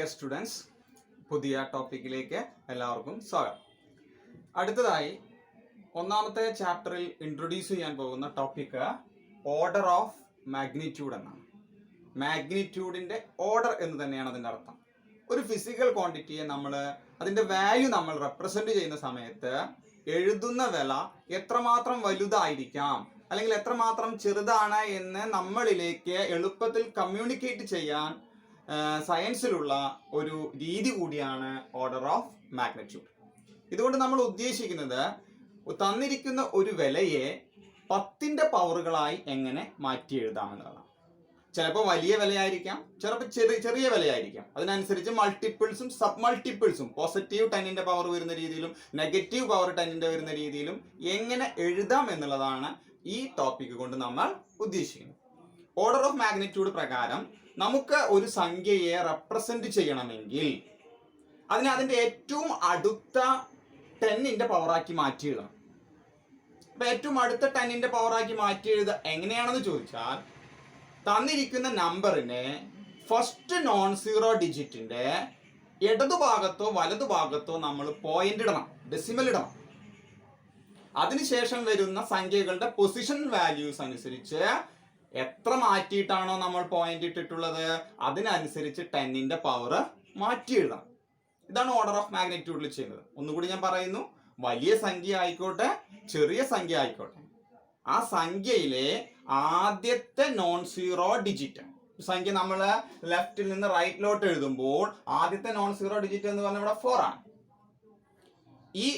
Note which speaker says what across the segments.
Speaker 1: Dear students, പുതിയ ടോപ്പിക്കിലേക്ക് എല്ലാവർക്കും സ്വാഗതം. അടുത്തതായി ഒന്നാമത്തെ ചാപ്റ്ററിൽ ഇൻട്രൊഡ്യൂസ് ചെയ്യാൻ പോകുന്ന ടോപ്പിക്ക് ഓർഡർ ഓഫ് മാഗ്നിറ്റ്യൂഡ് എന്നാണ്. മാഗ്നിറ്റ്യൂഡിൻ്റെ ഓർഡർ എന്ന് തന്നെയാണ് അതിൻ്റെ അർത്ഥം. ഒരു ഫിസിക്കൽ ക്വാണ്ടിറ്റിയെ അതിൻ്റെ വാല്യൂ നമ്മൾ റെപ്രസെൻറ്റ് ചെയ്യുന്ന സമയത്ത് എഴുതുന്ന വില എത്രമാത്രം വലുതായിരിക്കാം അല്ലെങ്കിൽ എത്രമാത്രം ചെറുതാണ് എന്ന് നമ്മളിലേക്ക് എളുപ്പത്തിൽ കമ്മ്യൂണിക്കേറ്റ് ചെയ്യാൻ സയൻസിലുള്ള ഒരു രീതി കൂടിയാണ് ഓർഡർ ഓഫ് മാഗ്നിറ്റ്യൂഡ്. ഇതുകൊണ്ട് നമ്മൾ ഉദ്ദേശിക്കുന്നത് തന്നിരിക്കുന്ന ഒരു വിലയെ 10ന്റെ പവറുകളായി എങ്ങനെ മാറ്റി എഴുതാമെന്നുള്ളതാണ്. ചിലപ്പോൾ വലിയ വിലയായിരിക്കാം, ചിലപ്പോൾ ചെറിയ വിലയായിരിക്കാം. അതിനനുസരിച്ച് മൾട്ടിപ്പിൾസും സബ് മൾട്ടിപ്പിൾസും പോസിറ്റീവ് 10ന്റെ പവർ വരുന്ന രീതിയിലും നെഗറ്റീവ് പവർ 10ന്റെ വരുന്ന രീതിയിലും എങ്ങനെ എഴുതാം എന്നുള്ളതാണ് ഈ ടോപ്പിക് കൊണ്ട് നമ്മൾ ഉദ്ദേശിക്കുന്നത്. ഓർഡർ ഓഫ് മാഗ്നിറ്റ്യൂഡ് പ്രകാരം നമുക്ക് ഒരു സംഖ്യയെ റെപ്രസെന്റ് ചെയ്യണമെങ്കിൽ അതിന്റെ ഏറ്റവും അടുത്ത 10ന്റെ പവറാക്കി മാറ്റി എഴുതണം. അപ്പൊ ഏറ്റവും അടുത്ത 10ന്റെ പവറാക്കി മാറ്റി എഴുതുക എങ്ങനെയാണെന്ന് ചോദിച്ചാൽ, തന്നിരിക്കുന്ന നമ്പറിനെ ഫസ്റ്റ് നോൺ സീറോ ഡിജിറ്റിന്റെ ഇടതുഭാഗത്തോ വലതുഭാഗത്തോ നമ്മൾ പോയിന്റ് ഇടണം, ഡെസിമൽ ഇടണം. അതിനുശേഷം വരുന്ന സംഖ്യകളുടെ പൊസിഷൻ വാല്യൂസ് അനുസരിച്ച് എത്ര മാറ്റിയിട്ടാണോ നമ്മൾ പോയിന്റ് ഇട്ടിട്ടുള്ളത് അതിനനുസരിച്ച് 10ന്റെ പവർ മാറ്റി എഴുതണം. ഇതാണ് ഓർഡർ ഓഫ് മാഗ്നിറ്റ്യൂഡിൽ ചെയ്യുന്നത്. ഒന്നുകൂടി ഞാൻ പറയുന്നു, വലിയ സംഖ്യ ആയിക്കോട്ടെ ചെറിയ സംഖ്യ ആയിക്കോട്ടെ, ആ സംഖ്യയിലെ ആദ്യത്തെ നോൺ സീറോ ഡിജിറ്റ് സംഖ്യ നമ്മൾ ലെഫ്റ്റിൽ നിന്ന് റൈറ്റിലോട്ട് എഴുതുമ്പോൾ ആദ്യത്തെ നോൺ സീറോ ഡിജിറ്റ് എന്ന് പറഞ്ഞാൽ ഇവിടെ 4 ആണ്. ഈ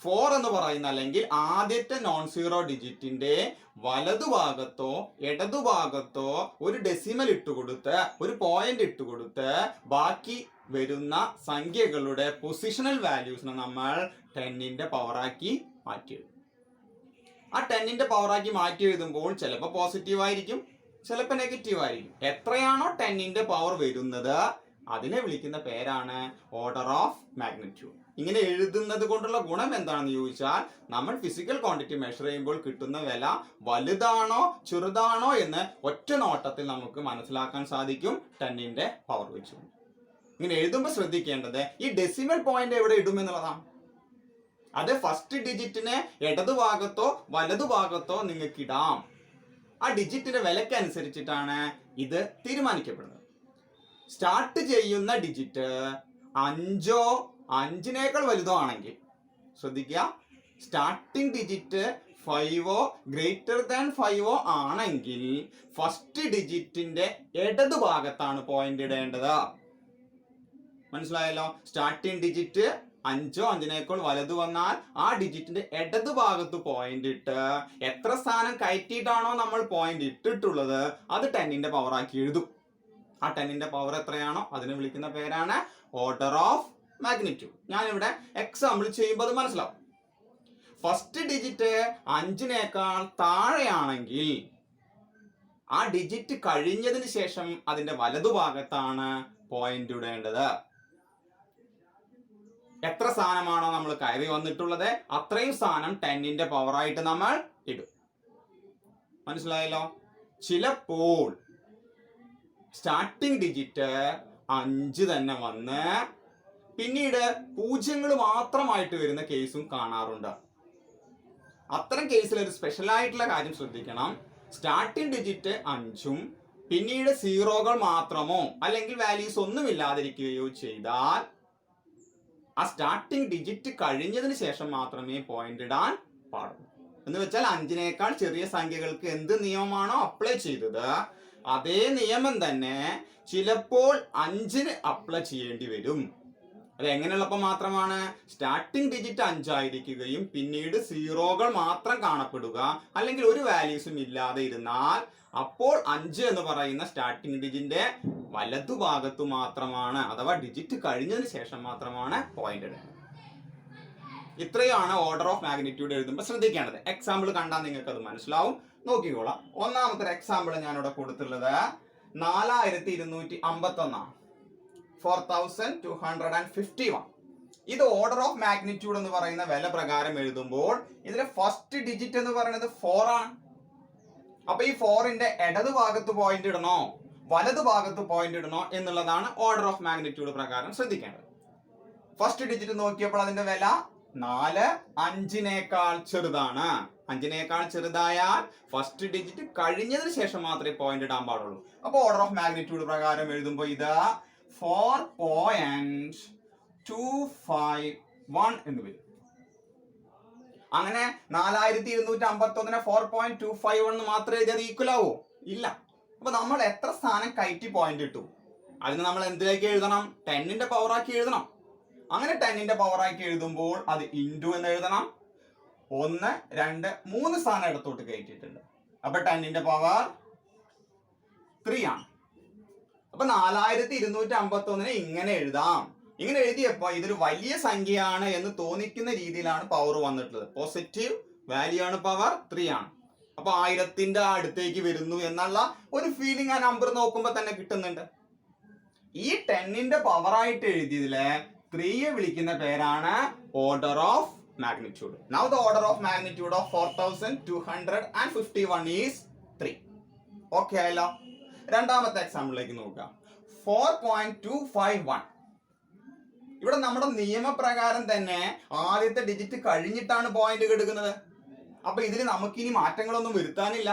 Speaker 1: 4 എന്ന് പറയുന്ന അല്ലെങ്കിൽ ആദ്യത്തെ നോൺ സീറോ ഡിജിറ്റിന്റെ വലതുഭാഗത്തോ ഇടതുഭാഗത്തോ ഒരു ഡെസിമൽ ഇട്ടുകൊടുത്ത് ഒരു പോയിന്റ് ഇട്ടുകൊടുത്ത് ബാക്കി വരുന്ന സംഖ്യകളുടെ പൊസിഷണൽ വാല്യൂസിനെ നമ്മൾ 10ന്റെ പവറാക്കി മാറ്റി എഴുതും. ആ 10ന്റെ പവറാക്കി മാറ്റി എഴുതുമ്പോൾ ചിലപ്പോൾ പോസിറ്റീവ് ആയിരിക്കും, ചിലപ്പോൾ നെഗറ്റീവ് ആയിരിക്കും. എത്രയാണോ 10ന്റെ പവർ വരുന്നത് അതിനെ വിളിക്കുന്ന പേരാണ് ഓർഡർ ഓഫ് മാഗ്നിറ്റ്യൂഡ്. ഇങ്ങനെ എഴുതുന്നത് കൊണ്ടുള്ള ഗുണം എന്താണെന്ന് ചോദിച്ചാൽ, നമ്മൾ ഫിസിക്കൽ ക്വാണ്ടിറ്റി മെഷർ ചെയ്യുമ്പോൾ കിട്ടുന്ന വില വലുതാണോ ചെറുതാണോ എന്ന് ഒറ്റ നോട്ടത്തിൽ നമുക്ക് മനസ്സിലാക്കാൻ സാധിക്കും 10ന്റെ പവർ വെച്ചു. ഇങ്ങനെ എഴുതുമ്പോൾ ശ്രദ്ധിക്കേണ്ടത് ഈ ഡെസിമൽ പോയിന്റ് എവിടെ ഇടും എന്നുള്ളതാണ്. അത് ഫസ്റ്റ് ഡിജിറ്റിനെ ഇടതുഭാഗത്തോ വലതുഭാഗത്തോ നിങ്ങൾക്ക് ഇടാം. ആ ഡിജിറ്റിന്റെ വിലക്കനുസരിച്ചിട്ടാണ് ഇത് തീരുമാനിക്കപ്പെടുന്നത്. സ്റ്റാർട്ട് ചെയ്യുന്ന ഡിജിറ്റ് 5ഓ 5നേക്കാൾ വലുതോ ആണെങ്കിൽ ശ്രദ്ധിക്കുക, സ്റ്റാർട്ടിംഗ് ഡിജിറ്റ് 5ഓ ഗ്രേറ്റർ ദാൻ 5ഓ ആണെങ്കിൽ ഫസ്റ്റ് ഡിജിറ്റിന്റെ ഇടതുഭാഗത്താണ് പോയിന്റ് ഇടേണ്ടത്. മനസ്സിലായല്ലോ? സ്റ്റാർട്ടിംഗ് ഡിജിറ്റ് 5ഓ 5നേക്കാൾ വലുത് വന്നാൽ ആ ഡിജിറ്റിന്റെ ഇടതുഭാഗത്ത് പോയിന്റ് ഇട്ട് എത്ര സ്ഥാനം കയറ്റിയിട്ടാണോ നമ്മൾ പോയിന്റ് ഇട്ടിട്ടുള്ളത് അത് 10ന്റെ പവറാക്കി എഴുതും. ആ 10ന്റെ പവർ എത്രയാണോ അതിനെ വിളിക്കുന്ന പേരാണ് ഓർഡർ ഓഫ് മാഗ്നിറ്റ്യൂഡ്. ഞാനിവിടെ എക്സാമ്പിൾ ചെയ്യുമ്പോൾ അത് മനസ്സിലാവും. ഫസ്റ്റ് ഡിജിറ്റ് 5നേക്കാൾ താഴെയാണെങ്കിൽ ആ ഡിജിറ്റ് കഴിഞ്ഞതിന് ശേഷം അതിന്റെ വലതുഭാഗത്താണ് പോയിന്റ് ഇടേണ്ടത്. എത്ര സ്ഥാനമാണോ നമ്മൾ കയറി വന്നിട്ടുള്ളത് അത്രയും സ്ഥാനം 10ന്റെ പവറായിട്ട് നമ്മൾ ഇടും. മനസ്സിലായല്ലോ? ചിലപ്പോൾ സ്റ്റാർട്ടിംഗ് ഡിജിറ്റ് 5 തന്നെ വന്ന് പിന്നീട് 0 മാത്രമായിട്ട് വരുന്ന കേസും കാണാറുണ്ട്. അത്തരം കേസിൽ ഒരു സ്പെഷ്യൽ ആയിട്ടുള്ള കാര്യം ശ്രദ്ധിക്കണം. സ്റ്റാർട്ടിംഗ് ഡിജിറ്റ് 5ഉം പിന്നീട് 0കൾ മാത്രമോ അല്ലെങ്കിൽ വാല്യൂസ് ഒന്നും ഇല്ലാതിരിക്കുകയോ ചെയ്താൽ ആ സ്റ്റാർട്ടിംഗ് ഡിജിറ്റ് കഴിഞ്ഞതിന് ശേഷം മാത്രമേ പോയിന്റ് ഇടാൻ പാടുള്ളൂ. എന്ന് വെച്ചാൽ 5നേക്കാൾ ചെറിയ സംഖ്യകൾക്ക് എന്ത് നിയമമാണോ അപ്ലൈ ചെയ്തത് അതേ നിയമം തന്നെ ചിലപ്പോൾ 5ന് അപ്ലൈ ചെയ്യേണ്ടി വരും. അത് എങ്ങനെയുള്ളപ്പോൾ മാത്രമാണ്? സ്റ്റാർട്ടിംഗ് ഡിജിറ്റ് 5 ആയിരിക്കുകയും പിന്നീട് 0കൾ മാത്രം കാണപ്പെടുക അല്ലെങ്കിൽ ഒരു വാല്യൂസും ഇല്ലാതെ ഇരുന്നാൽ അപ്പോൾ 5 എന്ന് പറയുന്ന സ്റ്റാർട്ടിംഗ് ഡിജിറ്റിന്റെ വലതുഭാഗത്തു മാത്രമാണ്, അഥവാ ഡിജിറ്റ് കഴിഞ്ഞതിന് ശേഷം മാത്രമാണ് പോയിന്റ് ഇടേണ്ടത്. ഇത്രയാണ് ഓർഡർ ഓഫ് മാഗ്നിറ്റ്യൂഡ് എഴുതുമ്പോൾ ശ്രദ്ധിക്കേണ്ടത്. എക്സാമ്പിൾ കണ്ടാൽ നിങ്ങൾക്ക് അത് മനസ്സിലാവും. നോക്കിക്കോളാം. ഒന്നാമത്തെ എക്സാമ്പിൾ ഞാനിവിടെ കൊടുത്തുള്ളത് 4251 4251. ഇത് ഓർഡർ ഓഫ് മാഗ്നിറ്റ്യൂഡ് എന്ന് പറയുന്ന വില പ്രകാരം എഴുതുമ്പോൾ ഇതിലെ ഫസ്റ്റ് ഡിജിറ്റ് എന്ന് പറയുന്നത് 4 ആണ്. അപ്പൊ ഈ 4ന്റെ ഇടതുഭാഗത്ത് പോയിന്റ് ഇടണോ വലതുഭാഗത്ത് പോയിന്റ് ഇടണോ എന്നുള്ളതാണ് ഓർഡർ ഓഫ് മാഗ്നിറ്റ്യൂഡ് പ്രകാരം ശ്രദ്ധിക്കേണ്ടത്. ഫസ്റ്റ് ഡിജിറ്റ് നോക്കിയപ്പോൾ അതിന്റെ വില 4 5-നേക്കാൾ ചെറുതാണ്. 5-നേക്കാൾ ചെറുതായാൽ ഫസ്റ്റ് ഡിജിറ്റ് കഴിഞ്ഞതിന് ശേഷം മാത്രമേ പോയിന്റ് ഇടാൻ പാടുള്ളൂ. അപ്പോൾ ഓർഡർ ഓഫ് മാഗ്നിറ്റ്യൂഡ് പ്രകാരം എഴുതുമ്പോൾ ഇത് 4.251 എന്ന് വരും. അങ്ങനെ 4251 4.251 മാത്രമേ എഴുതിയത് ഈക്വൽ ആവോ? ഇല്ല. അപ്പൊ നമ്മൾ എത്ര സ്ഥാനം കയറ്റി പോയിന്റ് ഇട്ടു അതിന് നമ്മൾ എന്തിലേക്ക് എഴുതണം? 10ന്റെ പവറാക്കി എഴുതണം. അങ്ങനെ 10ന്റെ പവറാക്കി എഴുതുമ്പോൾ അത് ഇൻറ്റു എന്ന് എഴുതണം. 1 2 3 സ്ഥാനം ഇടത്തോട്ട് കയറ്റിയിട്ടുണ്ട്. അപ്പൊ 10ന്റെ പവർ 3 ആണ്. അപ്പൊ 4251 ഇങ്ങനെ എഴുതാം. ഇങ്ങനെ എഴുതിയപ്പോ ഇതൊരു വലിയ സംഖ്യയാണ് എന്ന് തോന്നിക്കുന്ന രീതിയിലാണ് പവർ വന്നിട്ടുള്ളത്. പോസിറ്റീവ് വാല്യൂ ആണ്, പവർ 3 ആണ്. അപ്പൊ 1000ന്റെ അടുത്തേക്ക് വരുന്നു എന്നുള്ള ഒരു ഫീലിംഗ് ആ നമ്പർ നോക്കുമ്പോ തന്നെ കിട്ടുന്നുണ്ട്. ഈ 10ന്റെ പവറായിട്ട് എഴുതിയതില് 3യെ വിളിക്കുന്ന പേരാണ് order of magnitude. Now the order of magnitude of 4251 is 3. Okay ആയല്ലോ. രണ്ടാമത്തെ എക്സാമ്പിളിലേക്ക് നോക്കാം. 4.251. ഇവിടെ നമ്മുടെ നിയമപ്രകാരം തന്നെ ആദ്യത്തെ ഡിജിറ്റ് കഴിഞ്ഞിട്ടാണ് പോയിന്റ് എടുക്കുന്നത്. അപ്പൊ ഇതിൽ നമുക്കിനി മാറ്റങ്ങളൊന്നും വരുത്താനില്ല.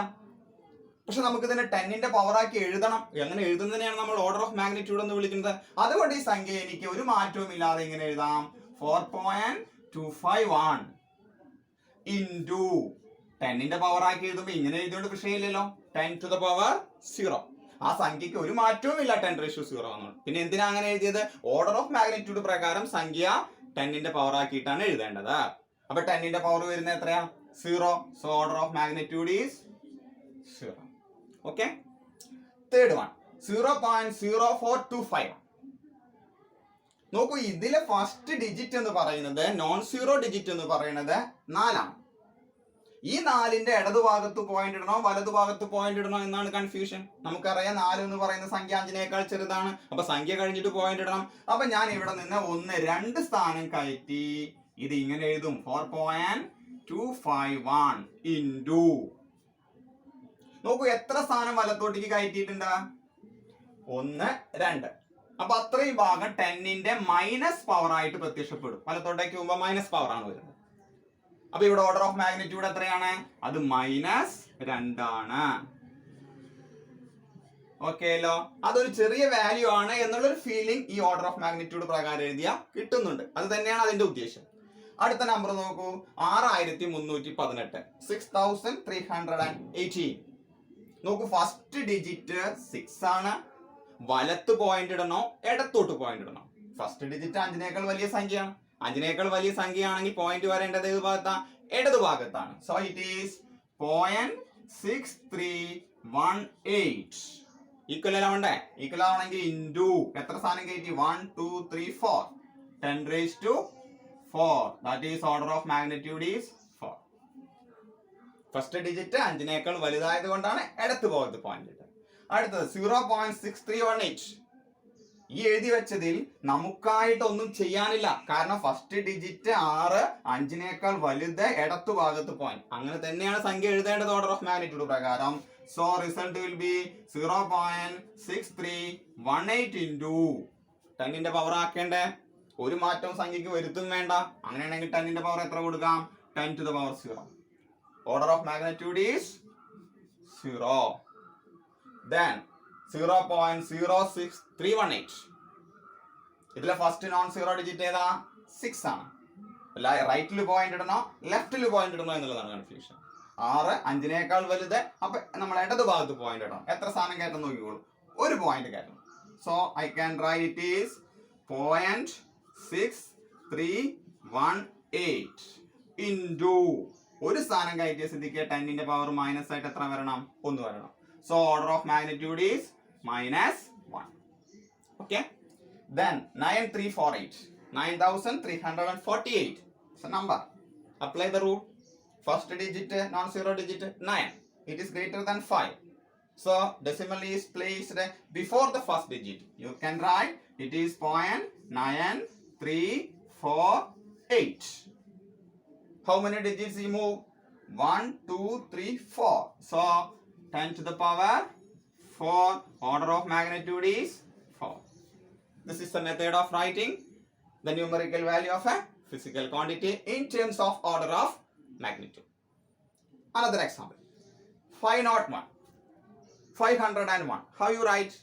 Speaker 1: പക്ഷെ നമുക്ക് ഇതിനെ 10ന്റെ പവറാക്കി എഴുതണം. എങ്ങനെ എഴുതുന്നതിനെയാണ് നമ്മൾ ഓർഡർ ഓഫ് മാഗ്നിറ്റ്യൂഡ് എന്ന് വിളിക്കുന്നത്. അതുകൊണ്ട് ഈ സംഖ്യ എനിക്ക് ഒരു മാറ്റവും ഇല്ലാതെ ഇങ്ങനെ എഴുതാം. 4.251 ഇൻറ്റു 10ന്റെ പവറാക്കി എഴുതുമ്പോൾ ഇങ്ങനെ എഴുതിയോണ്ട് വിഷയമില്ലല്ലോ. 10⁻0. ആ സംഖ്യക്ക് ഒരു മാറ്റവും ഇല്ല. 10⁻0 എന്നുള്ളത്. പിന്നെ എന്തിനാ അങ്ങനെ എഴുതിയത്? ഓർഡർ ഓഫ് മാഗ്നിറ്റ്യൂഡ് പ്രകാരം സംഖ്യ 10ന്റെ പവറാക്കിയിട്ടാണ് എഴുതേണ്ടത്. അപ്പൊ 10ന്റെ പവർ വരുന്നത് എത്രയാ? 0. So order of magnitude is 0. Okay. Third one 0.0425. നോക്കൂ, ഇതിലെ ഫസ്റ്റ് ഡിജിറ്റ് എന്ന് പറയുന്നത് നോൺ സീറോ ഡിജിറ്റ് എന്ന് പറയുന്നത് 4 ആണ്. ഈ 4ന്റെ ഇടതുഭാഗത്ത് പോയിന്റ് ഇടണോ വലതുഭാഗത്ത് പോയിന്റ് ഇടണോ എന്നാണ് കൺഫ്യൂഷൻ. നമുക്കറിയാം 4 എന്ന് പറയുന്ന സംഖ്യ 5-നേക്കാൾ ചെറുതാണ്. അപ്പൊ സംഖ്യ കഴിഞ്ഞിട്ട് പോയിന്റ് ഇടണം. അപ്പൊ ഞാൻ ഇവിടെ നിന്ന് 1 2 സ്ഥാനം കയറ്റി ഇത് ഇങ്ങനെ എഴുതും. 4.251 ഇൻറ്റു, നോക്കൂ എത്ര സ്ഥാനം വലത്തോട്ടേക്ക് കയറ്റിയിട്ടുണ്ട്? 1 2. അപ്പൊ അത്രയും ഭാഗം 10ന്റെ മൈനസ് പവർ ആയിട്ട് പ്രത്യക്ഷപ്പെടും. വലത്തോട്ടേക്ക് പോകുമ്പോൾ മൈനസ് പവർ ആണ് വരുന്നത്. അപ്പൊ ഇവിടെ ഓർഡർ ഓഫ് മാഗ്നിറ്റ്യൂഡ് എത്രയാണ്? അത് -2 ആണ്. ഓക്കെല്ലോ. അതൊരു ചെറിയ വാല്യൂ ആണ് എന്നുള്ളൊരു ഫീലിംഗ് ഈ ഓർഡർ ഓഫ് മാഗ്നിറ്റ്യൂഡ് പ്രകാരം എഴുതിയ കിട്ടുന്നുണ്ട്. അത് തന്നെയാണ് അതിന്റെ ഉദ്ദേശം. അടുത്ത നമ്പർ നോക്കൂ. 6318. 6318. നോക്കൂ, ഫസ്റ്റ് ഡിജിറ്റ് 6 ആണ്. വലത്ത് പോയിന്റ് ഇടണോ ഇടത്തോട്ട് പോയിന്റ് ഇടണോ? ഫസ്റ്റ് ഡിജിറ്റ് 5-നേക്കാൾ വലിയ സംഖ്യയാണ്. 5-നേക്കാൾ വലിയ സംഖ്യയാണെങ്കിൽ പോയിന്റ് വരേണ്ടത് ഏത് ഭാഗത്താ? ഇടതു ഭാഗത്താണ്. So it is 0.6318. ഈക്വൽ ആവണ്ടേ? ഈക്വൽ ആവണമെങ്കിൽ ഇൻറ്റു എത്ര സ്ഥാനം കയറ്റി? 1 2 3 4. 10⁻4. That is order of magnitude is 4. First digit 5-നേക്കാൾ വലുതായത് കൊണ്ടാണ് ഇടത്ത് ഭാഗത്ത് പോയിന്റ് ഇട്ടത്. അടുത്തത് 0.6318. ഈ എഴുതി വെച്ചതിൽ നമുക്കായിട്ടൊന്നും ചെയ്യാനില്ല. കാരണം ഫസ്റ്റ് ഡിജിറ്റ് 6, 5-നേക്കാൾ വലുത് ഇടത്തു ഭാഗത്ത് പോയിന്റ്. അങ്ങനെ തന്നെയാണ് സംഖ്യ എഴുതേണ്ടത് ഓർഡർ ഓഫ് മാഗ്നിറ്റ്യൂഡ് പ്രകാരം. So result will be 0.6318 into 10ന്റെ പവർ ആക്കേണ്ടേ. ഒരു മാറ്റവും സംഖ്യക്ക് വരുത്തും വേണ്ട. അങ്ങനെയാണെങ്കിൽ 10ന്റെ പവർ എത്ര കൊടുക്കാം? 10⁻0. Order of magnitude is 0. Then 0.06318. ഇതിലെ ഫസ്റ്റ് നോൺ സീറോ ഡിജിറ്റ് ഏതാ? 6 ആണ്. റൈറ്റിൽ പോയിന്റ് ഇടണോ ലെഫ്റ്റിൽ പോയിന്റ് ഇടണോ എന്നുള്ളതാണ് കൺഫ്യൂഷൻ. 6 5-നേക്കാൾ വലുത്. അപ്പൊ നമ്മൾ ഇടത് ഭാഗത്ത് പോയിന്റ് ഇടണം. എത്ര സ്ഥാനം കയറ്റം നോക്കിക്കോളൂ. ഒരു പോയിന്റ് കയറ്റണം. So I can write it is 0.6318 into ഒരു സ്ഥാനം കയറ്റിയ സ്ഥിതിക്ക് 10ന്റെ പവർ മൈനസ് ആയിട്ട് എത്ര വരണം? 1 വരണം. So order of magnitude is -1. Okay. Then 9348. 9348. It's a number. Apply the rule. First digit, non-zero digit 9. It is greater than 5. So decimal is placed before the first digit. You can write it is 0.9348. How many digits you move? 1 2 3 4. So 10⁻4. 4. Order of magnitude is 4. This is the method of writing the numerical value of a physical quantity in terms of order of magnitude. Another example. 501. 501. How you write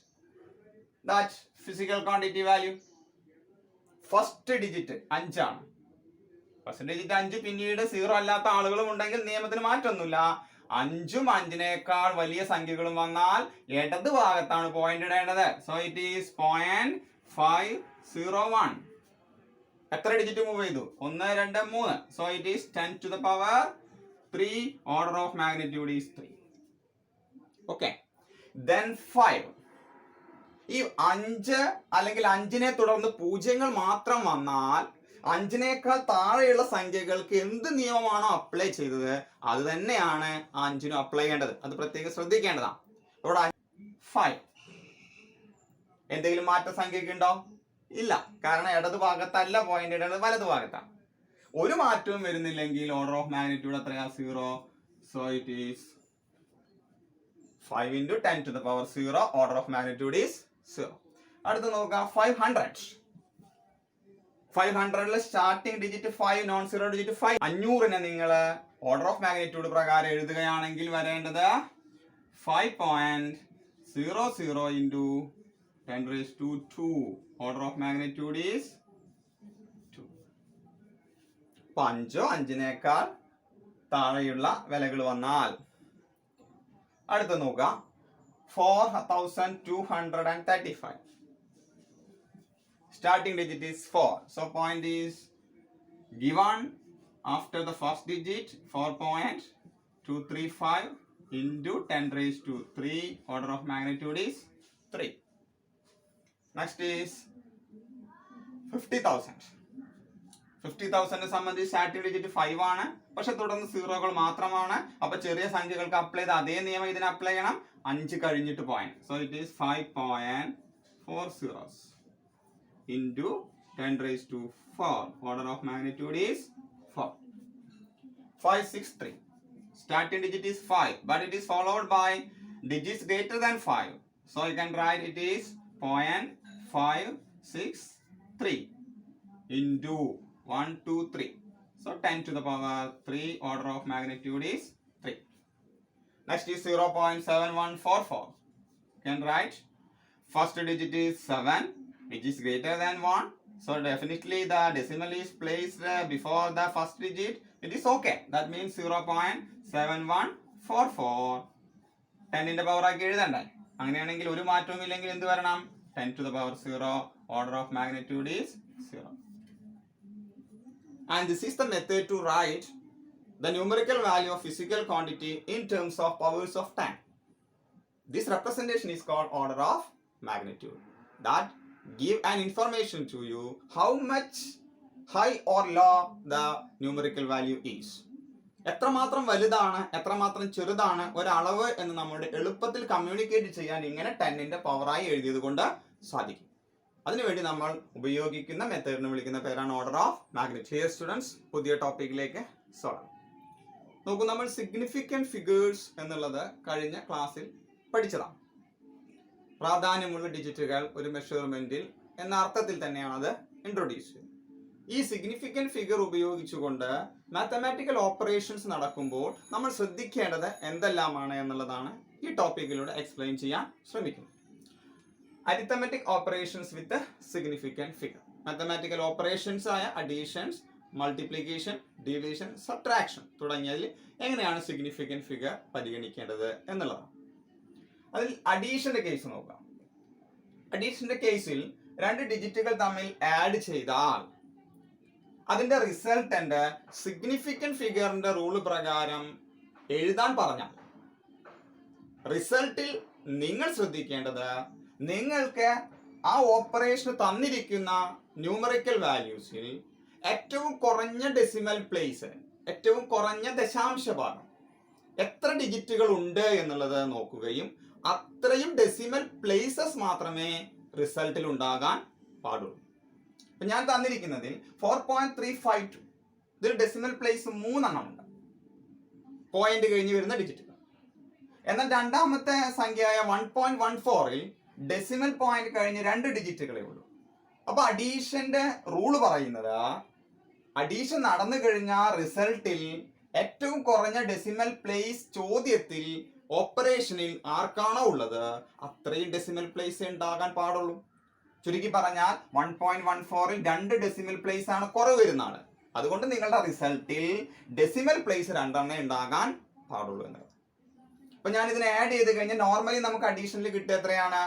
Speaker 1: that physical quantity value? First digit 5 ആണ്. First digit 5, പിന്നീട് 0 അല്ലാത്ത ആളുകളും ഉണ്ടെങ്കിൽ നിയമത്തിന് മാറ്റമൊന്നുമില്ല. 5ഉം 5നേക്കാൾ വലിയ സംഖ്യകളും വന്നാൽ ഇടത് ഭാഗത്താണ് പോയിന്റ് ഇടേണ്ടത്. So it is 0.501. എത്ര ഡിജിറ്റ് മൂവ് ചെയ്തു? 1, 2, 3. So it is 10 to the power 3. Order of magnitude is 3. Okay. Then 5. ഈ 5 അല്ലെങ്കിൽ 5നെ തുടർന്ന് പൂജ്യങ്ങൾ മാത്രം വന്നാൽ 5നേക്കാൾ താഴെയുള്ള സംഖ്യകൾക്ക് എന്ത് നിയമമാണോ അപ്ലൈ ചെയ്തത് അത് തന്നെയാണ് 5നും അപ്ലൈ ചെയ്യേണ്ടത്. അത് പ്രത്യേകം ശ്രദ്ധിക്കേണ്ടതാണ്. ഇവിടെ 5 എന്തെങ്കിലും മാറ്റ സംഖ്യക്ക് ഉണ്ടോ? ഇല്ല, കാരണം ഇടത് ഭാഗത്തല്ല പോയിന്റ് ഇടേണ്ടത്, വലത് ഭാഗത്താണ്. ഒരു മാറ്റവും വരുന്നില്ലെങ്കിൽ ഓർഡർ ഓഫ് മാഗ്നിറ്റ്യൂഡ് എത്രയാ? 0. So it is 5 into 10 to the power 0. Order of magnitude is 0. അടുത്ത് നോക്കാം 500. 500 starting digit 5, non zero digit 5. 500നെ നിങ്ങൾ ഓർഡർ ഓഫ് മാഗ്നിറ്റ്യൂഡ് പ്രകാരം എഴുതുകയാണെങ്കിൽ വരേണ്ടത് 5.00 into 10 raised to 2. Order of magnitude is 2. 5 5നേക്കാൾ താഴെയുള്ള വിലകൾ വന്നാൽ. അടുത്ത് നോക്കാം 4235. Starting digit is 4. So point is given after the first digit 4.235 into 10 raised to 3. Order of magnitude is 3. Next is 50,000. 50,000 സംബന്ധിച്ച് സ്റ്റാർട്ടിംഗ് ഡിജിറ്റ് 5 ആണ്, പക്ഷെ തുടർന്ന് സീറോകൾ മാത്രമാണ്. അപ്പൊ ചെറിയ സംഖ്യകൾക്ക് അപ്ലൈ ചെയ്ത അതേ നിയമം ഇതിന് അപ്ലൈ ചെയ്യണം. 5 കഴിഞ്ഞിട്ട് point. So it is 5.40 into 10 raised to 4. Order of magnitude is 4. 563. Starting digit is 5, but it is followed by digits greater than 5. So you can write it is 0.563 into 1, 2, 3. So 10 to the power 3. Order of magnitude is 3. Next is 0.7144. You can write first digit is 7, which is greater than 1. So definitely the decimal is placed before the first digit. It is okay. That means 0.7144. 10ന്റെ power ആക്കി എഴുതണ്ടേ? അങ്ങനെയാണെങ്കിൽ ഒരു മാറ്റവും ഇല്ലെങ്കിൽ എന്ത് വരണം? 10 to the power 0. Order of magnitude is 0. And this is the method to write the numerical value of physical quantity in terms of powers of 10. This representation is called order of magnitude. That give an information to you how much high or low the numerical value is. എത്രമാത്രം വലുതാണ് എത്രമാത്രം ചെറുതാണ് ഒരളവ് എന്ന് നമ്മുടെ എളുപ്പത്തിൽ communicate ചെയ്യാൻ ഇങ്ങനെ 10ന്റെ പവറായി എഴുതിയത് കൊണ്ട് സാധിക്കും. അതിനുവേണ്ടി നമ്മൾ ഉപയോഗിക്കുന്ന മെത്തേഡിനെ വിളിക്കുന്ന പേരാണ് order of magnitude. Here students, പുതിയ ടോപ്പിക്കിലേക്ക് സ്വാഗതം. നോക്കൂ, നമ്മൾ സിഗ്നിഫിക്കന്റ് ഫിഗേഴ്സ് എന്നുള്ളത് കഴിഞ്ഞ ക്ലാസ്സിൽ പഠിച്ചതാണ്. പ്രാധാന്യമുള്ള ഡിജിറ്റുകൾ ഒരു മെഷർമെന്റിൽ എന്ന അർത്ഥത്തിൽ തന്നെയാണ് അത് ഇൻട്രൊഡ്യൂസ് ചെയ്തത്. ഈ സിഗ്നിഫിക്കന്റ് ഫിഗർ ഉപയോഗിച്ചുകൊണ്ട് മാത്തമാറ്റിക്കൽ ഓപ്പറേഷൻസ് നടക്കുമ്പോൾ നമ്മൾ ശ്രദ്ധിക്കേണ്ടത് എന്തെല്ലാമാണ് എന്നുള്ളതാണ് ഈ ടോപ്പിക്കിലൂടെ എക്സ്പ്ലെയിൻ ചെയ്യാൻ ശ്രമിക്കുന്നത്. അരിത്തമെറ്റിക് ഓപ്പറേഷൻസ് വിത്ത് സിഗ്നിഫിക്കന്റ് ഫിഗർ. മാത്തമാറ്റിക്കൽ ഓപ്പറേഷൻസ് ആയ അഡീഷൻസ്, മൾട്ടിപ്ലിക്കേഷൻ, ഡിവിഷൻ, സബ്ട്രാക്ഷൻ തുടങ്ങിയതിൽ എങ്ങനെയാണ് സിഗ്നിഫിക്കന്റ് ഫിഗർ പരിഗണിക്കേണ്ടത് എന്നുള്ളതാണ്. അതിൽ അഡീഷന്റെ കേസ് നോക്കാം. അഡീഷന്റെ കേസിൽ 2 ഡിജിറ്റുകൾ തമ്മിൽ ആഡ് ചെയ്താൽ അതിന്റെ റിസൾട്ടന്റ് സിഗ്നിഫിക്കന്റ് ഫിഗറിന്റെ റൂള് പ്രകാരം എഴുതാൻ പറഞ്ഞാൽ റിസൾട്ടിൽ നിങ്ങൾ ശ്രദ്ധിക്കേണ്ടത് നിങ്ങൾക്ക് ആ ഓപ്പറേഷൻ തന്നിരിക്കുന്ന ന്യൂമറിക്കൽ വാല്യൂസിൽ ഏറ്റവും കുറഞ്ഞ ഡെസിമൽ പ്ലേസ്, ഏറ്റവും കുറഞ്ഞ ദശാംശ ഭാഗം എത്ര ഡിജിറ്റുകൾ ഉണ്ട് എന്നുള്ളത് നോക്കുകയും അത്രയും ഡെസിമൽ പ്ലേസസ് മാത്രമേ റിസൾട്ടിൽ ഉണ്ടാകാൻ പാടുള്ളൂ. ഇപ്പൊ ഞാൻ തന്നിരിക്കുന്നതിൽ 4.352 ഇതിൽ ഡെസിമൽ പ്ലേസ് 3 ഉണ്ട്, പോയിന്റ് കഴിഞ്ഞ് വരുന്ന ഡിജിറ്റുകൾ. എന്നാൽ രണ്ടാമത്തെ സംഖ്യയായ 1.14ൽ ഡെസിമൽ പോയിന്റ് കഴിഞ്ഞ് 2 ഡിജിറ്റുകളേ ഉള്ളൂ. അപ്പൊ അഡീഷന്റെ റൂള് പറയുന്നത് അഡീഷൻ നടന്നു കഴിഞ്ഞാൽ റിസൾട്ടിൽ ഏറ്റവും കുറഞ്ഞ ഡെസിമൽ പ്ലേസ് ചോദ്യത്തിൽ ഓപ്പറേഷനിൽ ആർക്കാണോ ഉള്ളത് അത്രയും ഡെസിമൽ പ്ലേസ് ഉണ്ടാകാൻ പാടുള്ളൂ. ചുരുക്കി പറഞ്ഞാൽ 1.14ൽ 2 ഡെസിമൽ പ്ലേസ് ആണ് കുറവ് വരുന്ന ആള്. അതുകൊണ്ട് നിങ്ങളുടെ റിസൾട്ടിൽ ഡെസിമൽ പ്ലേസ് 2 ഉണ്ടാകാൻ പാടുള്ളൂ എന്നത്. അപ്പൊ ഞാൻ ഇതിനെ ആഡ് ചെയ്ത് കഴിഞ്ഞാൽ നോർമലി നമുക്ക് അഡീഷനിൽ കിട്ടുക എത്രയാണ്?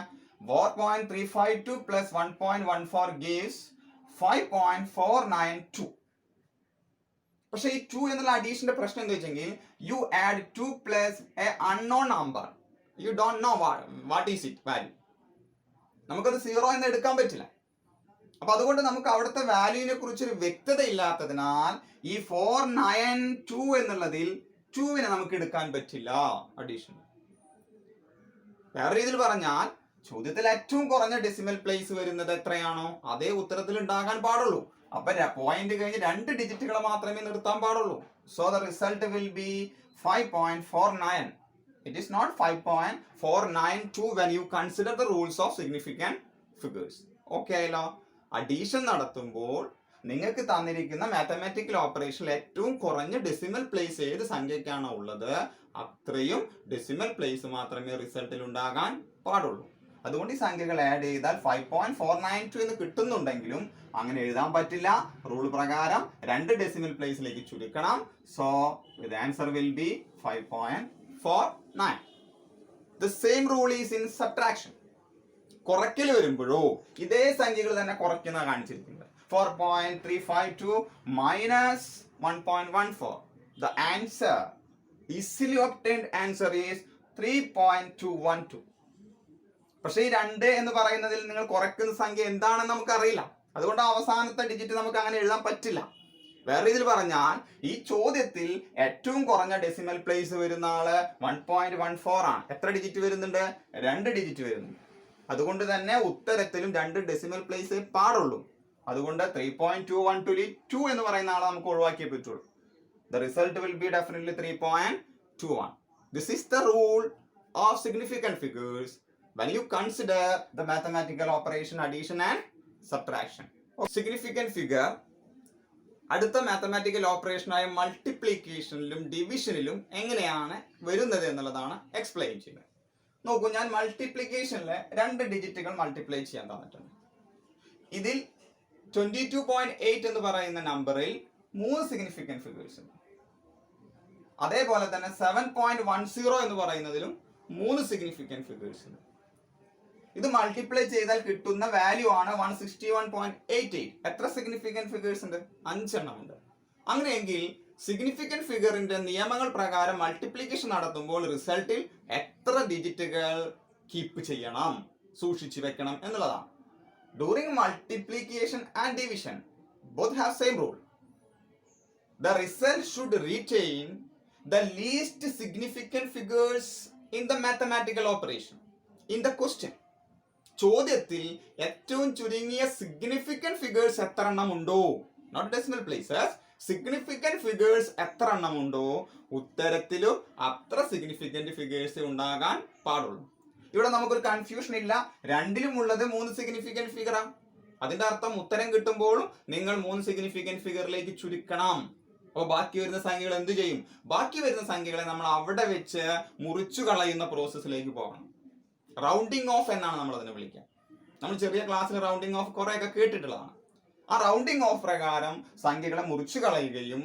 Speaker 1: 4.352 plus 1.14 gives 5.492. പക്ഷെ ഈ 2 എന്നുള്ള അഡീഷന്റെ പ്രശ്നം എന്താ വെച്ചെങ്കിൽ you add 2 plus A unknown number, you don't know what is it value. നമുക്കത് 0 എന്ന് എടുക്കാൻ പറ്റില്ല. അപ്പൊ അതുകൊണ്ട് നമുക്ക് അവിടുത്തെ വാല്യൂവിനെ കുറിച്ചൊരു വ്യക്തത ഇല്ലാത്തതിനാൽ ഈ 492 എന്നുള്ളതിൽ 2വിനെ നമുക്ക് എടുക്കാൻ പറ്റില്ല അഡീഷൻ. വേറെ രീതിയിൽ പറഞ്ഞാൽ ചോദ്യത്തിൽ ഏറ്റവും കുറഞ്ഞ ഡെസിമൽ പ്ലേസ് വരുന്നത് എത്രയാണോ അതേ ഉത്തരത്തിൽ ഉണ്ടാകാൻ പാടുള്ളൂ. അപ്പൊ പോയിന്റ് കഴിഞ്ഞ് 2 ഡിജിറ്റുകൾ മാത്രമേ നിർത്താൻ പാടുള്ളൂ. So the result will B 5.49. It is not 5.492 when you consider the rules of significant figures. Okay ആയല്ലോ. അഡീഷൻ നടത്തുമ്പോൾ നിങ്ങൾക്ക് തന്നിരിക്കുന്ന മാത്തമാറ്റിക്കൽ ഓപ്പറേഷനിൽ ഏറ്റവും കുറഞ്ഞ ഡെസിമൽ പ്ലേസ് ഏത് സംഖ്യക്കാണോ ഉള്ളത് അത്രയും ഡെസിമൽ പ്ലേസ് മാത്രമേ റിസൾട്ടിൽ ഉണ്ടാകാൻ പാടുള്ളൂ. അതുകൊണ്ട് ഈ സംഖ്യകൾ ആഡ് ചെയ്താൽ 5.492 എന്ന് കിട്ടുന്നുണ്ടെങ്കിലും അങ്ങനെ എഴുതാൻ പറ്റില്ല. റൂൾ പ്രകാരം 2 ഡെസിമൽ പ്ലേസിലേക്ക് ചുരുക്കണം. So the answer will be 5.49. The same rule is in subtraction. കുറയ്ക്കൽ വരുമ്പോഴോ ഇതേ സംഖ്യകൾ തന്നെ കുറയ്ക്കുന്ന കാണിച്ചിരിക്കുന്നത്. 4.352 minus 1.14. The answer, easily obtained answer is 3.212. പക്ഷേ ഈ 2 എന്ന് പറയുന്നതിൽ നിങ്ങൾ കുറയ്ക്കുന്ന സംഖ്യ എന്താണെന്ന് നമുക്ക് അറിയില്ല. അതുകൊണ്ട് അവസാനത്തെ ഡിജിറ്റ് നമുക്ക് അങ്ങനെ എഴുതാൻ പറ്റില്ല. വേറെ രീതിയിൽ പറഞ്ഞാൽ ഈ ചോദ്യത്തിൽ ഏറ്റവും കുറഞ്ഞ ഡെസിമൽ പ്ലേസ് വരുന്ന ആള് 1.14 ആണ്. എത്ര ഡിജിറ്റ് വരുന്നുണ്ട്? 2 ഡിജിറ്റ് വരുന്നുണ്ട്. അതുകൊണ്ട് തന്നെ ഉത്തരത്തിലും 2 ഡെസിമൽ പ്ലേസ് പാടുള്ളൂ. അതുകൊണ്ട് 3.212 2 എന്ന് പറയുന്ന ആളെ നമുക്ക് ഒഴിവാക്കിയേ പറ്റുള്ളൂ. The result will be definitely 3.21. This is the rule of significant figures when you consider the mathematical operation addition and subtraction. Significant figure അടുത്ത മാത്തമാറ്റിക്കൽ ഓപ്പറേഷനായ മൾട്ടിപ്ലിക്കേഷനിലും ഡിവിഷനിലും എങ്ങനെയാണ് വരുന്നത് എന്നുള്ളതാണ് എക്സ്പ്ലെയിൻ ചെയ്യുന്നത്. നോക്കൂ, ഞാൻ മൾട്ടിപ്ലിക്കേഷനിലെ 2 ഡിജിറ്റുകൾ മൾട്ടിപ്ലൈ ചെയ്യാൻ തന്നിട്ടുണ്ട്. ഇതിൽ 22.8 എന്ന് പറയുന്ന നമ്പറിൽ 3 സിഗ്നിഫിക്കന്റ് ഫിഗേഴ്സ് ഉണ്ട്. അതേപോലെ തന്നെ 7.10 എന്ന് പറയുന്നതിലും 3 സിഗ്നിഫിക്കന്റ് ഫിഗേഴ്സ് ഉണ്ട്. ഇത് മൾട്ടിപ്ലൈ ചെയ്താൽ കിട്ടുന്ന വാല്യൂ ആണ് 161.88. എത്ര സിഗ്നിഫിക്കന്റ് ഫിഗേഴ്സ് ഉണ്ട്? 5 എണ്ണം ഉണ്ട്. അങ്ങനെയെങ്കിൽ സിഗ്നിഫിക്കന്റ് ഫിഗറിന്റെ നിയമങ്ങൾ പ്രകാരം മൾട്ടിപ്ലിക്കേഷൻ നടത്തുമ്പോൾ റിസൾട്ടിൽ എത്ര ഡിജിറ്റുകൾ കീപ്പ് ചെയ്യണം, സൂക്ഷിച്ചു വെക്കണം എന്നുള്ളതാണ്. During multiplication and division, both have same rule. The result should retain the least significant figures in the mathematical operation. In the question, ചോദ്യത്തിൽ ഏറ്റവും ചുരുങ്ങിയ സിഗ്നിഫിക്കന്റ് ഫിഗേഴ്സ് എത്ര എണ്ണം ഉണ്ടോ, not decimal places, significant figures എത്ര എണ്ണം ഉണ്ടോ ഉത്തരത്തിലും അത്ര സിഗ്നിഫിക്കന്റ് ഫിഗേഴ്സ് ഉണ്ടാകാൻ പാടുള്ളൂ. ഇവിടെ നമുക്കൊരു കൺഫ്യൂഷൻ ഇല്ല. 2ലും ഉള്ളത് 3 സിഗ്നിഫിക്കന്റ് ഫിഗറാണ്. അതിന്റെ അർത്ഥം ഉത്തരം കിട്ടുമ്പോഴും നിങ്ങൾ 3 സിഗ്നിഫിക്കന്റ് ഫിഗറിലേക്ക് ചുരുക്കണം. അപ്പോൾ ബാക്കി വരുന്ന സംഖ്യകൾ എന്ത് ചെയ്യും? ബാക്കി വരുന്ന സംഖ്യകളെ നമ്മൾ അവിടെ വെച്ച് മുറിച്ചു കളയുന്ന പ്രോസസ്സിലേക്ക് പോകണം. റൗണ്ടിങ് ഓഫ് എന്നാണ് നമ്മൾ അതിനെ വിളിക്കുക. നമ്മൾ ചെറിയ ക്ലാസ്സിൽ റൗണ്ടിങ് ഓഫ് കുറെയൊക്കെ കേട്ടിട്ടുള്ളതാണ്. ആ റൗണ്ടിങ് ഓഫ് പ്രകാരം സംഖ്യകളെ മുറിച്ചു കളയുകയും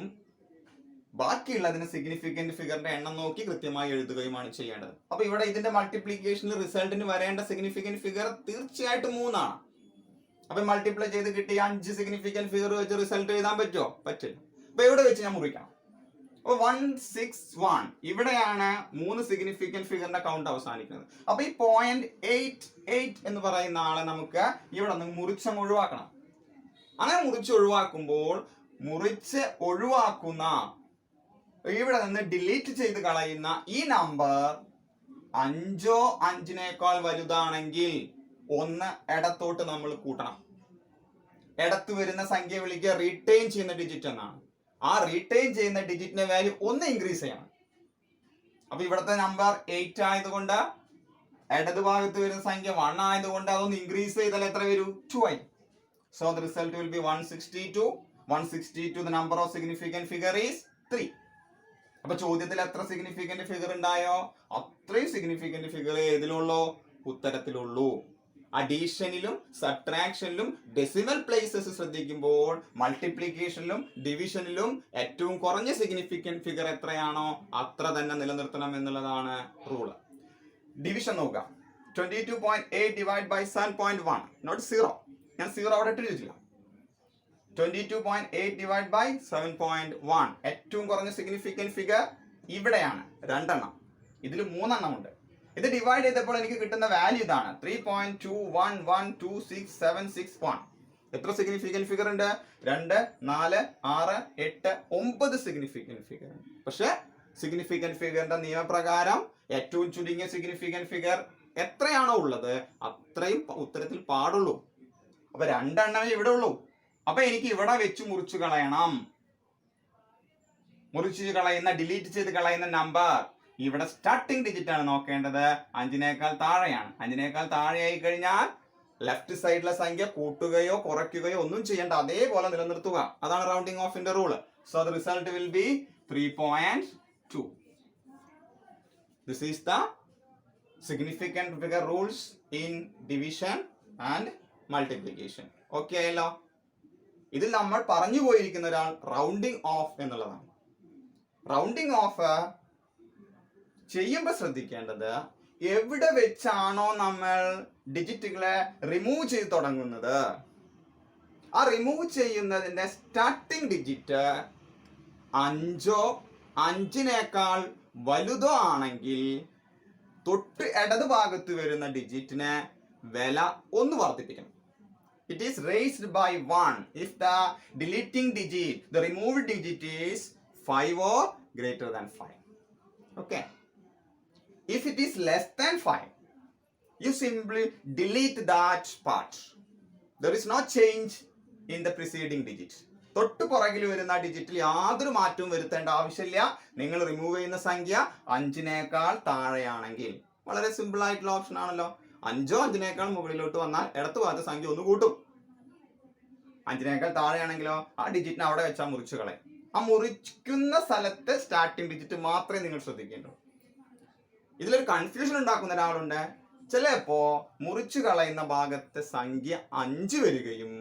Speaker 1: ബാക്കിയുള്ളതിന് സിഗ്നിഫിക്കന്റ് ഫിഗറിന്റെ എണ്ണം നോക്കി കൃത്യമായി എഴുതുകയുമാണ് ചെയ്യേണ്ടത്. അപ്പൊ ഇവിടെ ഇതിന്റെ മൾട്ടിപ്ലിക്കേഷനിൽ റിസൾട്ടിന് വരേണ്ട സിഗ്നിഫിക്കന്റ് ഫിഗർ തീർച്ചയായിട്ടും 3 ആണ്. അപ്പൊ മൾട്ടിപ്ലൈ ചെയ്ത് കിട്ടിയ 5 സിഗ്നിഫിക്കന്റ് ഫിഗർ വെച്ച് റിസൾട്ട് എഴുതാൻ പറ്റുമോ? പറ്റില്ല. അപ്പൊ ഇവിടെ വെച്ച് ഞാൻ മുറിക്കണം. അപ്പൊ 161 ഇവിടെയാണ് 3 സിഗ്നിഫിക്കന്റ് ഫിഗറിന്റെ കൗണ്ട് അവസാനിക്കുന്നത്. അപ്പൊ ഈ 0.88 എന്ന് പറയുന്ന ആളെ നമുക്ക് ഇവിടെ നിന്ന് മുറിച്ചങ്ങ് ഒഴിവാക്കണം. അങ്ങനെ മുറിച്ച് ഒഴിവാക്കുമ്പോൾ മുറിച്ച് ഒഴിവാക്കുന്ന ഇവിടെ നിന്ന് ഡിലീറ്റ് ചെയ്ത് കളയുന്ന ഈ നമ്പർ 5ഓ 5നേക്കാൾ വലുതാണെങ്കിൽ 1 ഇടത്തോട്ട് നമ്മൾ കൂട്ടണം. ഇടത്ത് വരുന്ന സംഖ്യ വിളിക്കുക റീറ്റെയിൻ ചെയ്യുന്ന ഡിജിറ്റ് എന്നാണ്. ആ റീറ്റെയിൻ ചെയ്യുന്ന ഡിജിറ്റിന്റെ വാല്യൂ 1 ഇൻക്രീസ് ചെയ്യണം. അപ്പൊ ഇവിടുത്തെ നമ്പർ 8 ആയതുകൊണ്ട് ഇടതുഭാഗത്ത് വരുന്ന സംഖ്യ 1 ആയതുകൊണ്ട് അതൊന്ന് ഇൻക്രീസ് ചെയ്താൽ എത്ര വരും? 2 ആയി. So the result will be 162. 162, the number of significant figure is 3. അപ്പൊ ചോദ്യത്തിൽ എത്ര സിഗ്നിഫിക്കന്റ് ഫിഗർ ഉണ്ടായോ? അത്രയും സിഗ്നിഫിക്കന്റ് ഫിഗർ ഏതിലുള്ളൂ? ഉത്തരത്തിലുള്ളൂ. അഡീഷനിലും സബ്ട്രാക്ഷനിലും ഡെസിമൽ പ്ലേസസ് ശ്രദ്ധിക്കുമ്പോൾ മൾട്ടിപ്ലിക്കേഷനിലും ഡിവിഷനിലും ഏറ്റവും കുറഞ്ഞ സിഗ്നിഫിക്കന്റ് ഫിഗർ എത്രയാണോ അത്ര തന്നെ നിലനിർത്തണം എന്നുള്ളതാണ് റൂള്. ഡിവിഷൻ നോക്കാം. 22.8 ഡിവൈഡ് ബൈ 7.1, നോട്ട് 0. ഞാൻ 0 അവിടെ ഇട്ടിട്ടില്ല. 22.8 ഡിവൈഡ് ബൈ 7.1, ഏറ്റവും കുറഞ്ഞ സിഗ്നിഫിക്കന്റ് ഫിഗർ ഇവിടെയാണ്, 2 എണ്ണം. ഇതിൽ 3 എണ്ണം ഉണ്ട്. ഇത് ഡിവൈഡ് ചെയ്തപ്പോൾ എനിക്ക് കിട്ടുന്ന വാല്യൂ ഇതാണ്, 3.2112676.1. എത്ര സിഗ്നിഫിക്കന്റ് ഫിഗർ ഉണ്ട്? 2, 4, 6, 8, 9 സിഗ്നിഫിക്കന്റ് ഫിഗർ ഉണ്ട്. പക്ഷെ സിഗ്നിഫിക്കന്റ് ഫിഗറിന്റെ നിയമപ്രകാരം ഏറ്റവും ചുരുങ്ങിയ സിഗ്നിഫിക്കന്റ് ഫിഗർ എത്രയാണോ ഉള്ളത് അത്രയും ഉത്തരത്തിൽ പാടുള്ളൂ. അപ്പൊ 2 എണ്ണമേ ഇവിടെ ഉള്ളൂ. അപ്പൊ എനിക്ക് ഇവിടെ വെച്ച് മുറിച്ചു കളയണം. മുറിച്ചു കളയുന്ന, ഡിലീറ്റ് ചെയ്ത് കളയുന്ന നമ്പർ ഇവിടെ സ്റ്റാർട്ടിംഗ് ഡിജിറ്റ് ആണ് നോക്കേണ്ടത്. 5നേക്കാൾ താഴെയാണ്. 5നേക്കാൾ താഴെയായി കഴിഞ്ഞാൽ ലെഫ്റ്റ് സൈഡിലെ സംഖ്യ കൂട്ടുകയോ കുറയ്ക്കുകയോ ഒന്നും ചെയ്യേണ്ട, അതേപോലെ നിലനിർത്തുക. അതാണ് റൗണ്ടിങ് ഓഫിന്റെ rule. So the result will be 3.2. This is the significant figure rules in division and multiplication. Okay ആയല്ലോ? ഇതിൽ നമ്മൾ പറഞ്ഞു പോയിരിക്കുന്ന ഒരാൾ റൗണ്ടിങ് ഓഫ് എന്നുള്ളതാണ്. റൗണ്ടിങ് ഓഫ് ചെയ്യുമ്പോൾ ശ്രദ്ധിക്കേണ്ടത്, എവിടെ വെച്ചാണോ നമ്മൾ ഡിജിറ്റുകളെ റിമൂവ് ചെയ്ത് തുടങ്ങുന്നത്, ആ റിമൂവ് ചെയ്യുന്നതിന്റെ സ്റ്റാർട്ടിംഗ് ഡിജിറ്റ് 5ഓ 5നേക്കാൾ വലുതോ ആണെങ്കിൽ തൊട്ട് ഇടത് ഭാഗത്ത് വരുന്ന ഡിജിറ്റിന് വില 1 വർദ്ധിപ്പിക്കണം. It is raised by 1 if the deleting digit, the removed digit is 5 or greater than 5. Okay. If it is less than 5, you simply delete that part. There is no change in the preceding digit. തൊട്ട് പുറകിൽ വരുന്ന ഡിജിറ്റിൽ യാതൊരു മാറ്റവും വരുത്തേണ്ട ആവശ്യമില്ല. നിങ്ങൾ remove ചെയ്യുന്ന സംഖ്യ 5നേക്കാൾ താഴെയാണെങ്കിൽ. വളരെ സിമ്പിൾ ആയിട്ടുള്ള ഓപ്ഷൻ ആണല്ലോ. 5ഓ 5നേക്കാൾ മുകളിലോട്ട് വന്നാൽ ഇടത്ത് ഭാഗത്ത് സംഖ്യ 1 കൂട്ടും. 5നേക്കാൾ താഴെയാണെങ്കിലോ ആ ഡിജിറ്റിനെ അവിടെ വെച്ചാൽ മുറിച്ചു കളയും. ആ മുറിക്കുന്ന സ്ഥലത്ത് സ്റ്റാർട്ടിംഗ് ഡിജിറ്റ് മാത്രമേ നിങ്ങൾ ശ്രദ്ധിക്കേണ്ടൂ. ഇതിലൊരു കൺഫ്യൂഷൻ ഉണ്ടാക്കുന്ന ഒരാളുണ്ട്. ചിലപ്പോ മുറിച്ചു കളയുന്ന ഭാഗത്തെ സംഖ്യ 5 വരികയും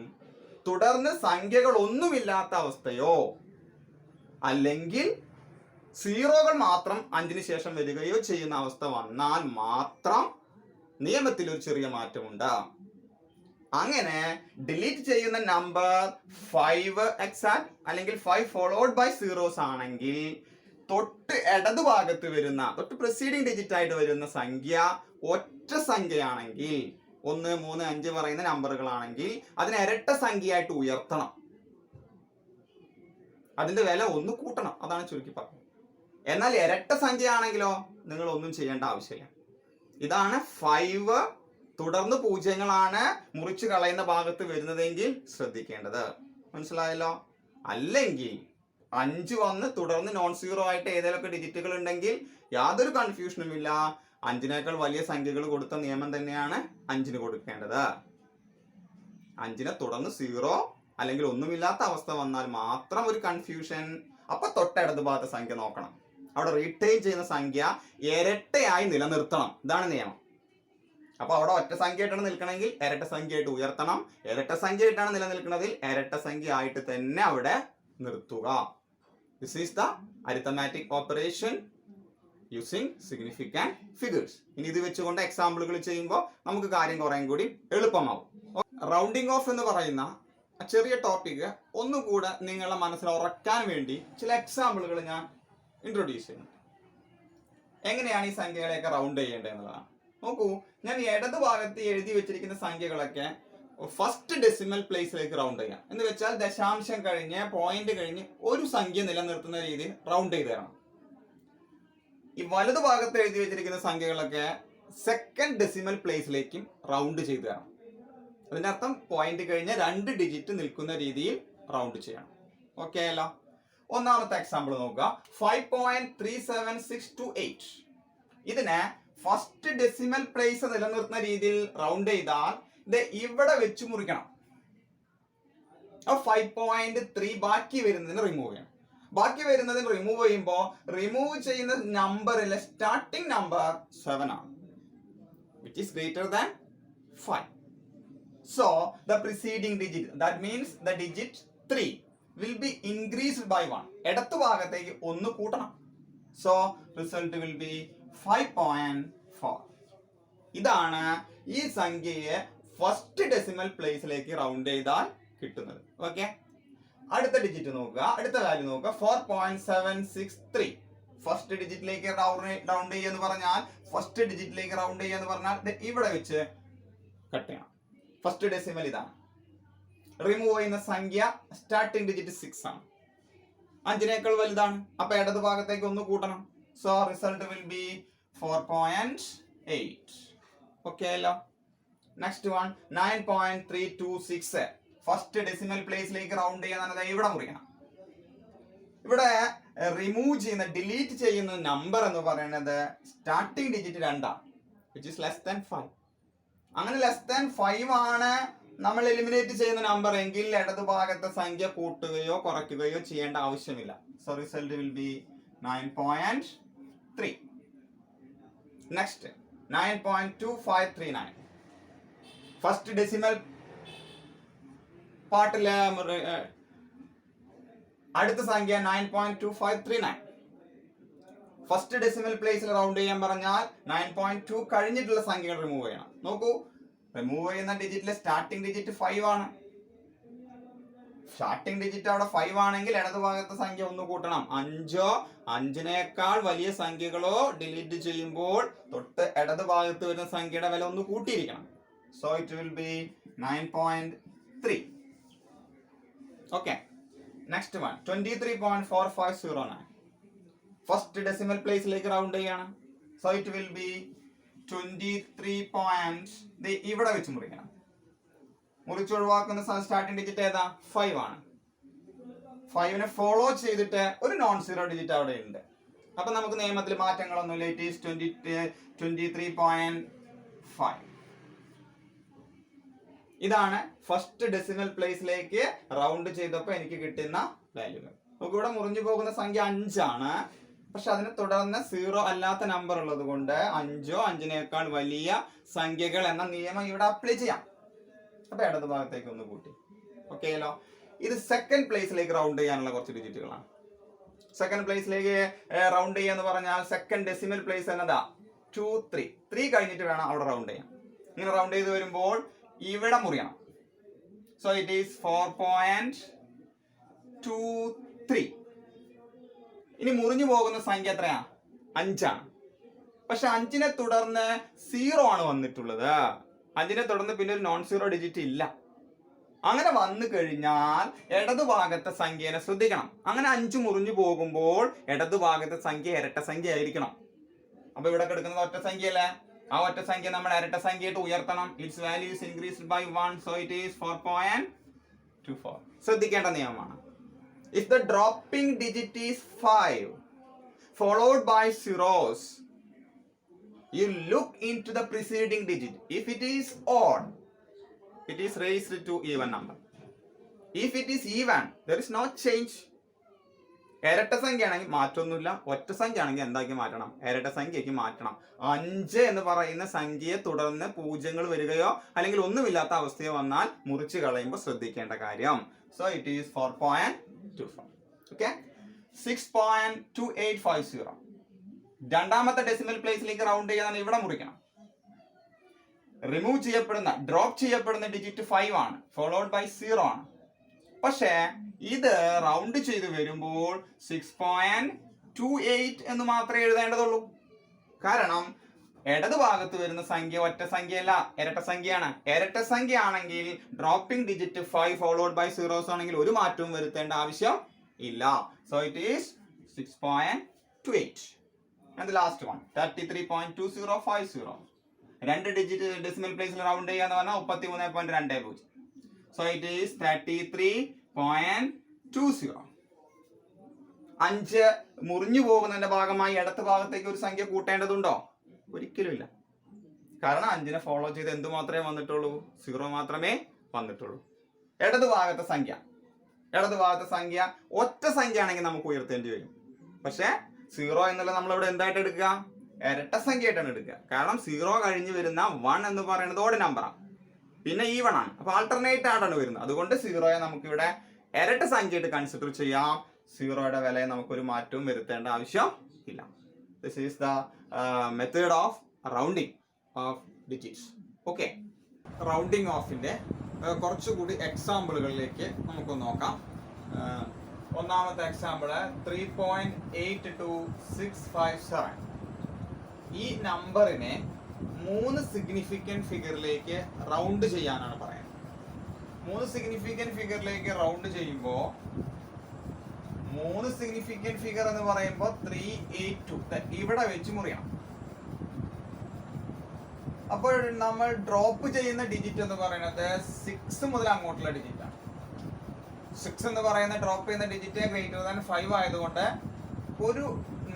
Speaker 1: തുടർന്ന് സംഖ്യകൾ ഒന്നുമില്ലാത്ത അവസ്ഥയോ അല്ലെങ്കിൽ സീറോകൾ മാത്രം 5ന് ശേഷം വരികയോ ചെയ്യുന്ന അവസ്ഥ വന്നാൽ മാത്രം നിയമത്തിൽ ഒരു ചെറിയ മാറ്റമുണ്ട്. അങ്ങനെ ഡിലീറ്റ് ചെയ്യുന്ന നമ്പർ 5 എക്സാക്ട് അല്ലെങ്കിൽ 5 ഫോളോഡ് ബൈ സീറോസ് ആണെങ്കിൽ തൊട്ട് ഇടതു ഭാഗത്ത് വരുന്ന, തൊട്ട് പ്രൊസീഡിംഗ് ഡിജിറ്റ് ആയിട്ട് വരുന്ന സംഖ്യ ഒറ്റ സംഖ്യയാണെങ്കിൽ, 1, 3, 5 പറയുന്ന നമ്പറുകളാണെങ്കിൽ അതിനെ ഇരട്ട സംഖ്യയായിട്ട് ഉയർത്തണം. അതിന്റെ വില 1 കൂട്ടണം. അതാണ് ചുരുക്കി പറഞ്ഞത്. എന്നാൽ ഇരട്ട സംഖ്യ ആണെങ്കിലോ നിങ്ങൾ ഒന്നും ചെയ്യേണ്ട ആവശ്യമില്ല. ഇതാണ് 5 തുടർന്ന് പൂജ്യങ്ങളാണ് മുറിച്ചു കളയുന്ന ഭാഗത്ത് വരുന്നതെങ്കിൽ ശ്രദ്ധിക്കേണ്ടത്. മനസ്സിലായല്ലോ? അല്ലെങ്കിൽ 5 വന്ന് തുടർന്ന് നോൺ സീറോ ആയിട്ട് ഏതെങ്കിലുമൊക്കെ ഡിജിറ്റുകൾ ഉണ്ടെങ്കിൽ യാതൊരു കൺഫ്യൂഷനും ഇല്ല. 5നേക്കാൾ വലിയ സംഖ്യകൾ കൊടുത്ത നിയമം തന്നെയാണ് 5ന് കൊടുക്കേണ്ടത്. 5നെ തുടർന്ന് 0 അല്ലെങ്കിൽ ഒന്നുമില്ലാത്ത അവസ്ഥ വന്നാൽ മാത്രം ഒരു കൺഫ്യൂഷൻ. അപ്പൊ തൊട്ടടുത്ത ഭാഗത്തെ സംഖ്യ നോക്കണം. അവിടെ റീറ്റെയിൻ ചെയ്യുന്ന സംഖ്യ ഇരട്ടയായി നിലനിർത്തണം. ഇതാണ് നിയമം. അപ്പൊ അവിടെ ഒറ്റ സംഖ്യ ആയിട്ടാണ് നിൽക്കണമെങ്കിൽ ഇരട്ട സംഖ്യ ആയിട്ട് ഉയർത്തണം. ഇരട്ട സംഖ്യ ആയിട്ടാണ് നിലനിൽക്കുന്നതിൽ ഇരട്ട സംഖ്യ ആയിട്ട് തന്നെ അവിടെ നിർത്തുക. This is the arithmetic operation using significant figures. ഇനി ഇത് വെച്ചുകൊണ്ട് എക്സാമ്പിളുകൾ ചെയ്യുമ്പോൾ നമുക്ക് കാര്യം കുറേ കൂടി എളുപ്പമാവും. റൗണ്ടിങ് ഓഫ് എന്ന് പറയുന്ന ചെറിയ ടോപ്പിക് ഒന്നുകൂടെ നിങ്ങളുടെ മനസ്സിൽ ഉറക്കാൻ വേണ്ടി ചില എക്സാമ്പിളുകൾ ഞാൻ ഇൻട്രൊഡ്യൂസ് ചെയ്യുന്നുണ്ട്. എങ്ങനെയാണ് ഈ സംഖ്യകളെയൊക്കെ റൗണ്ട് ചെയ്യേണ്ടത് എന്നുള്ളതാണ്. നോക്കൂ, ഞാൻ ഇടത് ഭാഗത്ത് എഴുതി വെച്ചിരിക്കുന്ന സംഖ്യകളൊക്കെ ഫസ്റ്റ് ഡെസിമൽ പ്ലേസിലേക്ക് റൗണ്ട് ചെയ്യാം. എന്ന് വെച്ചാൽ ദശാംശം കഴിഞ്ഞ് പോയിന്റ് കഴിഞ്ഞ് ഒരു സംഖ്യ നിലനിർത്തുന്ന രീതിയിൽ റൗണ്ട് ചെയ്ത് തരണം. ഈ വലതു ഭാഗത്ത് എഴുതി വെച്ചിരിക്കുന്ന സംഖ്യകളൊക്കെ സെക്കൻഡ് ഡെസിമൽ പ്ലേസിലേക്കും റൗണ്ട് ചെയ്ത് തരണം. അതിന്റെ അർത്ഥം പോയിന്റ് കഴിഞ്ഞ് 2 ഡിജിറ്റ് നിൽക്കുന്ന രീതിയിൽ റൗണ്ട് ചെയ്യണം. ഓക്കെ അല്ലോ? ഒന്നാമത്തെ എക്സാമ്പിൾ നോക്കുക. 5.37628. ഇതിനെ ഫസ്റ്റ് ഡെസിമൽ പ്ലേസ് നിലനിർത്തുന്ന രീതിയിൽ റൗണ്ട് ചെയ്താൽ ഇത് ഇവിടെ വെച്ച് മുറിക്കണം. 5.3 ബാക്കി വരുന്നതിന് റിമൂവ് ചെയ്യണം. ബാക്കി വരുന്നതിന് റിമൂവ് ചെയ്യുമ്പോൾ റിമൂവ് ചെയ്യുന്ന നമ്പറിലെ സ്റ്റാർട്ടിംഗ് നമ്പർ 7 ആണ്, which is greater than 5. So the preceding digit, that means the digit 3 will be increased by 1. ഇടത്ത് ഭാഗത്തേക്ക് 1 കൂട്ടണം. So result will be 5.4. ഇതാണ് ഈ സംഖ്യയെ ഫസ്റ്റ് ഡെസിമൽ പ്ലേസിലേക്ക് റൗണ്ട് ചെയ്താൽ കിട്ടുന്നത്. ഓക്കെ, അടുത്ത ഡിജിറ്റ് നോക്കുക, അടുത്ത വാല്യൂ നോക്കുക. 4.763. ഫസ്റ്റ് ഡിജിറ്റിലേക്ക് റൗണ്ട് ചെയ്യാന്ന് പറഞ്ഞാൽ ഇവിടെ വെച്ച് കട്ട് ചെയ്യണം. ഫസ്റ്റ് ഡെസിമൽ ഇതാണ്. റിമൂവ് ചെയ്യുന്ന സംഖ്യ സ്റ്റാർട്ടിംഗ് ഡിജിറ്റ് 6 ആണ്, 5നേക്കാൾ വലുതാണ്. അപ്പൊ ഇടത് ഭാഗത്തേക്ക് 1 കൂട്ടണം. So result will be 4.8. Okay അല്ലോ. Next one 9.326. ഫസ്റ്റ് ഡെസിമൽ പ്ലേസിലേക്ക് റൗണ്ട് ചെയ്യാൻ ഇവിടെ മുറിക്കണം. ഇവിടെ റിമൂവ് ചെയ്യുന്ന ഡിലീറ്റ് ചെയ്യുന്ന നമ്പർ എന്ന് പറയുന്നത് സ്റ്റാർട്ടിംഗ് ഡിജിറ്റ് 2 ആണ്, വിച്ച് ഇസ് ലെസ് ദാൻ 5. അങ്ങനെ ലെസ് ദാൻ 5 ആണ് നമ്മൾ എലിമിനേറ്റ് ചെയ്യുന്ന നമ്പർ എങ്കിൽ ഇടത് ഭാഗത്തെ സംഖ്യ കൂട്ടുകയോ കുറയ്ക്കുകയോ ചെയ്യേണ്ട ആവശ്യമില്ല. So result will be 9.3. Next 9.2539. First decimal പാർട്ടിലെ അടുത്ത സംഖ്യ 9.2539. ഫസ്റ്റ് ഡെസിമൽ പ്ലേസിൽ റൗണ്ട് ചെയ്യാൻ പറഞ്ഞാൽ 9.2 കഴിഞ്ഞിട്ടുള്ള സംഖ്യകൾ റിമൂവ് ചെയ്യണം. നോക്കൂ, റിമൂവ് ചെയ്യുന്ന ഡിജിറ്റിലെ സ്റ്റാർട്ടിംഗ് ഡിജിറ്റ് 5 ആണ്. സ്റ്റാർട്ടിംഗ് ഡിജിറ്റ് അവിടെ 5 ആണെങ്കിൽ ഇടത് ഭാഗത്തെ സംഖ്യ 1 കൂട്ടണം. 5ഓ 5നേക്കാൾ വലിയ സംഖ്യകളോ ഡിലീറ്റ് ചെയ്യുമ്പോൾ തൊട്ട് ഇടത് ഭാഗത്ത് വരുന്ന സംഖ്യയുടെ വില 1 കൂട്ടിയിരിക്കണം. So it will be 9.3. Okay, next one 23.4509. First decimal പ്ലേസിലേക്ക് റൗണ്ട് ചെയ്യണം. So it will be 23. ഇവിടെ വെച്ച് മുറിക്കണം. മുറിച്ച് ഒഴിവാക്കുന്ന സ്റ്റാർട്ടിംഗ് ഡിജിറ്റ് ഏതാ? 5 ആണ്. 5നെ ഫോളോ ചെയ്തിട്ട് ഒരു നോൺ സീറോ ഡിജിറ്റ് അവിടെ ഉണ്ട്. അപ്പൊ നമുക്ക് നിയമത്തിൽ മാറ്റങ്ങളൊന്നുമില്ല. It is 23.5. ഇതാണ് ഫസ്റ്റ് ഡെസിമൽ പ്ലേസിലേക്ക് റൗണ്ട് ചെയ്തപ്പോൾ എനിക്ക് കിട്ടുന്ന വാല്യൂകൾ. നമുക്ക് ഇവിടെ മുറിഞ്ഞു പോകുന്ന സംഖ്യ 5 ആണ്. പക്ഷെ അതിനെ തുടർന്ന് 0 അല്ലാത്ത നമ്പർ ഉള്ളത് കൊണ്ട് 5ഓ 5നേക്കാൾ വലിയ സംഖ്യകൾ എന്ന നിയമം ഇവിടെ അപ്ലൈ ചെയ്യാം. അപ്പൊ ഇടത് ഭാഗത്തേക്ക് 1 കൂട്ടി. ഓക്കെ അല്ലോ. ഇത് സെക്കൻഡ് പ്ലേസിലേക്ക് റൗണ്ട് ചെയ്യാനുള്ള കുറച്ച് ഡിജിറ്റുകളാണ്. സെക്കൻഡ് പ്ലേസിലേക്ക് റൗണ്ട് ചെയ്യാന്ന് പറഞ്ഞാൽ സെക്കൻഡ് ഡെസിമൽ പ്ലേസ് എന്നതാ 2, 3 കഴിഞ്ഞിട്ട് വേണം അവിടെ റൗണ്ട് ചെയ്യാൻ. ഇങ്ങനെ റൗണ്ട് ചെയ്ത് വരുമ്പോൾ ഇവിടെ മുറിയണം. So it is 4.23. ഇനി മുറിഞ്ഞു പോകുന്ന സംഖ്യ എത്രയാ? 5 ആണ്. പക്ഷെ 5നെ തുടർന്ന് 0 ആണ് വന്നിട്ടുള്ളത്. 5നെ തുടർന്ന് പിന്നെ ഒരു നോൺ സീറോ ഡിജിറ്റ് ഇല്ല. അങ്ങനെ വന്നു കഴിഞ്ഞാൽ ഇടതു ഭാഗത്തെ സംഖ്യനെ ശ്രദ്ധിക്കണം. അങ്ങനെ 5 മുറിഞ്ഞു പോകുമ്പോൾ ഇടതു ഭാഗത്തെ സംഖ്യ ഇരട്ട സംഖ്യ ആയിരിക്കണം. അപ്പൊ ഇവിടെ കിടക്കുന്നത് ഒറ്റ സംഖ്യ അല്ലേ? ആ ഒറ്റ സംഖ്യ നമ്മൾ ഇരട്ട സംഖ്യയായിട്ട് ഉയർത്തണം. Its value is increased by 1. So it is 4.24. ശ്രദ്ധിക്കേണ്ട നിയമമാണ്. If the dropping digit is 5 followed by zeros, you look into the preceding digit. If it is odd, it is raised to even number. If it is even, there is no change. ഇരട്ട സംഖ്യ ആണെങ്കിൽ മാറ്റമൊന്നുമില്ല. ഒറ്റ സംഖ്യ ആണെങ്കിൽ എന്താക്കി മാറ്റണം? ഇരട്ട സംഖ്യയ്ക്ക് മാറ്റണം. 5 എന്ന് പറയുന്ന സംഖ്യയെ തുടർന്ന് പൂജ്യങ്ങൾ വരികയോ അല്ലെങ്കിൽ ഒന്നുമില്ലാത്ത അവസ്ഥയോ വന്നാൽ മുറിച്ച് കളയുമ്പോൾ ശ്രദ്ധിക്കേണ്ട കാര്യം. So it is 4.24. ഓക്കെ, 6.2850. രണ്ടാമത്തെ ഡെസിമൽ പ്ലേസിലേക്ക് റൗണ്ട് ചെയ്യാൻ ഇവിടെ മുറിക്കണം. റിമൂവ് ചെയ്യപ്പെടുന്ന ഡ്രോപ്പ് ചെയ്യപ്പെടുന്ന ഡിജിറ്റ് 5 ആണ്, ഫോളോഡ് ബൈ 0 ആണ്. പക്ഷേ ഇത് റൗണ്ട് ചെയ്ത് വരുമ്പോൾ 6.28 എന്ന് മാത്രമേ എഴുതേണ്ടതുള്ളൂ. കാരണം ഇടത് ഭാഗത്ത് വരുന്ന സംഖ്യ ഒറ്റ സംഖ്യയല്ല, ഇരട്ട സംഖ്യയാണ്. ഇരട്ട സംഖ്യ ആണെങ്കിൽ dropping digit 5 followed by zeros ആണെങ്കിൽ ഒരു മാറ്റവും വരുത്തേണ്ട ആവശ്യം ഇല്ല. So it is 6.28. And last one 33.2050. 2 digit decimal പ്ലേസിൽ റൗണ്ട് ചെയ്യാന്ന് പറഞ്ഞാൽ 33.20. So it is 33.20. 5 മുറിഞ്ഞു പോകുന്നതിന്റെ ഭാഗമായി ഇടത്ത് ഭാഗത്തേക്ക് ഒരു സംഖ്യ കൂട്ടേണ്ടതുണ്ടോ? ഒരിക്കലും ഇല്ല. കാരണം 5നെ ഫോളോ ചെയ്ത് എന്ത് മാത്രമേ വന്നിട്ടുള്ളൂ? 0 മാത്രമേ വന്നിട്ടുള്ളൂ. ഇടത് ഭാഗത്തെ സംഖ്യ ഒറ്റ സംഖ്യ ആണെങ്കിൽ നമുക്ക് ഉയർത്തേണ്ടി വരും. പക്ഷെ 0 എന്നുള്ളത് നമ്മളിവിടെ എന്തായിട്ട് എടുക്കുക? ഇരട്ട സംഖ്യ ആയിട്ടാണ് എടുക്കുക. കാരണം 0 കഴിഞ്ഞ് വരുന്ന 1 എന്ന് പറയുന്നത് ഓഡ് നമ്പറാണ്, പിന്നെ ഈവൺ ആണ്. അപ്പൊ ആൾട്ടർനേറ്റ് ആയിട്ടാണ് വരുന്നത്. അതുകൊണ്ട് 0യെ നമുക്കിവിടെ ഇരട്ട സംഖ്യയായിട്ട് കൺസിഡർ ചെയ്യാം. 0യുടെ വിലയെ നമുക്കൊരു മാറ്റവും വരുത്തേണ്ട ആവശ്യം ഇല്ല. This is the method of rounding off digits. Okay, rounding ഓഫിന്റെ കുറച്ചുകൂടി എക്സാമ്പിളുകളിലേക്ക് നമുക്ക് നോക്കാം. ഒന്നാമത്തെ എക്സാമ്പിള് 3.82657. ഈ നമ്പറിനെ 3 സിഗ്നിഫിക്കന്റ് ഫിഗറിലേക്ക് റൗണ്ട് ചെയ്യാനാണ് പറയുന്നത്. 3 സിഗ്നിഫിക്കന്റ് ഫിഗറിലേക്ക് റൗണ്ട് ചെയ്യുമ്പോൾ 3 സിഗ്നിഫിക്കന്റ് ഫിഗർ എന്ന് പറയുമ്പോൾ 382 ഇവിടെ വെച്ച് മുറിയണം. അപ്പോൾ നമ്മൾ ഡ്രോപ്പ് ചെയ്യുന്ന ഡിജിറ്റ് എന്ന് പറയുന്നത് 6 മുതൽ അങ്ങോട്ടുള്ള ഡിജിറ്റ് ആണ്. 6 എന്ന് പറയുന്ന ഡ്രോപ്പ് ചെയ്യുന്ന ഡിജിറ്റ് ഗ്രേറ്റർ ദാൻ 5 ആയതുകൊണ്ട് ഒരു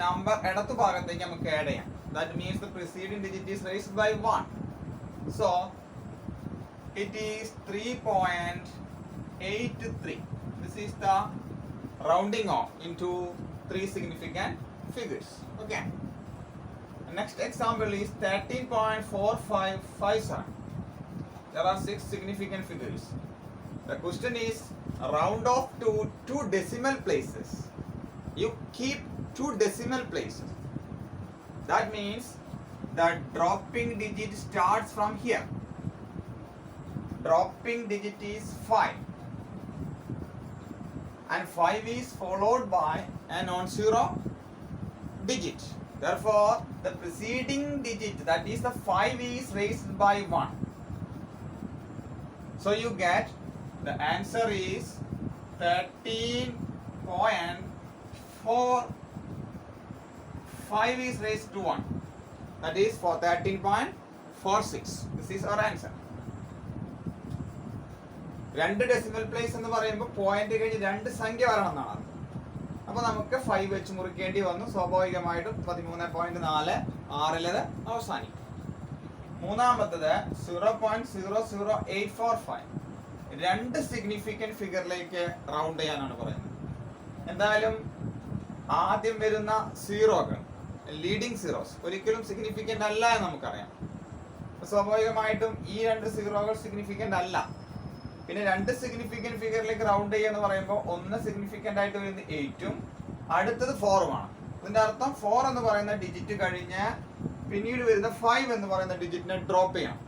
Speaker 1: നമ്പർ ഇടതു ഭാഗത്തേക്ക് നമുക്ക് ആഡ് ചെയ്യാം. That means the preceding digit is raised by 1. So it is 3.83. This is the rounding off into 3 significant figures. Okay. Next example is 13.4557. There are 6 significant figures. The question is round off to 2 decimal places. You keep 2 decimal places. That means the dropping digit starts from here. Dropping digit is 5. And 5 is followed by a non-zero digit. Therefore, the preceding digit, that is the 5, is raised by 1. So you get the answer is 13.4. 5 is raised to 1. That is for 13.46. This is our answer. 2 decimal place എന്ന് പറയുമ്പോൾ point കഴിഞ്ഞ് 2 സംഖ്യ വരണം എന്നാണ്. അപ്പൊ നമുക്ക് 5 വെച്ച് മുറിക്കേണ്ടി വന്നു. സ്വാഭാവികമായിട്ടും 13.46 അവസാനിക്കും. മൂന്നാമത്തത് 0.00845. 2 സിഗ്നിഫിക്കന്റ് ഫിഗറിലേക്ക് റൗണ്ട് ചെയ്യാനാണ് പറയുന്നത്. എന്തായാലും ആദ്യം വരുന്ന സീറോകൾ, ലീഡിങ് സീറോസ്, ഒരിക്കലും സിഗ്നിഫിക്കന്റ് അല്ല എന്ന് നമുക്കറിയാം. സ്വാഭാവികമായിട്ടും ഈ 2 സീറോകൾ സിഗ്നിഫിക്കന്റ് അല്ല. പിന്നെ 2 സിഗ്നിഫിക്കന്റ് ഫിഗറിലേക്ക് റൗണ്ട് ചെയ്യുക എന്ന് പറയുമ്പോൾ ഒന്ന് സിഗ്നിഫിക്കന്റ് ആയിട്ട് വരുന്നത് 8ഉം അടുത്തത് 4ഉമാണ്. ഇതിന്റെ അർത്ഥം 4 എന്ന് പറയുന്ന ഡിജിറ്റ് കഴിഞ്ഞ് പിന്നീട് വരുന്ന 5 എന്ന് പറയുന്ന ഡിജിറ്റിനെ ഡ്രോപ്പ് ചെയ്യണം.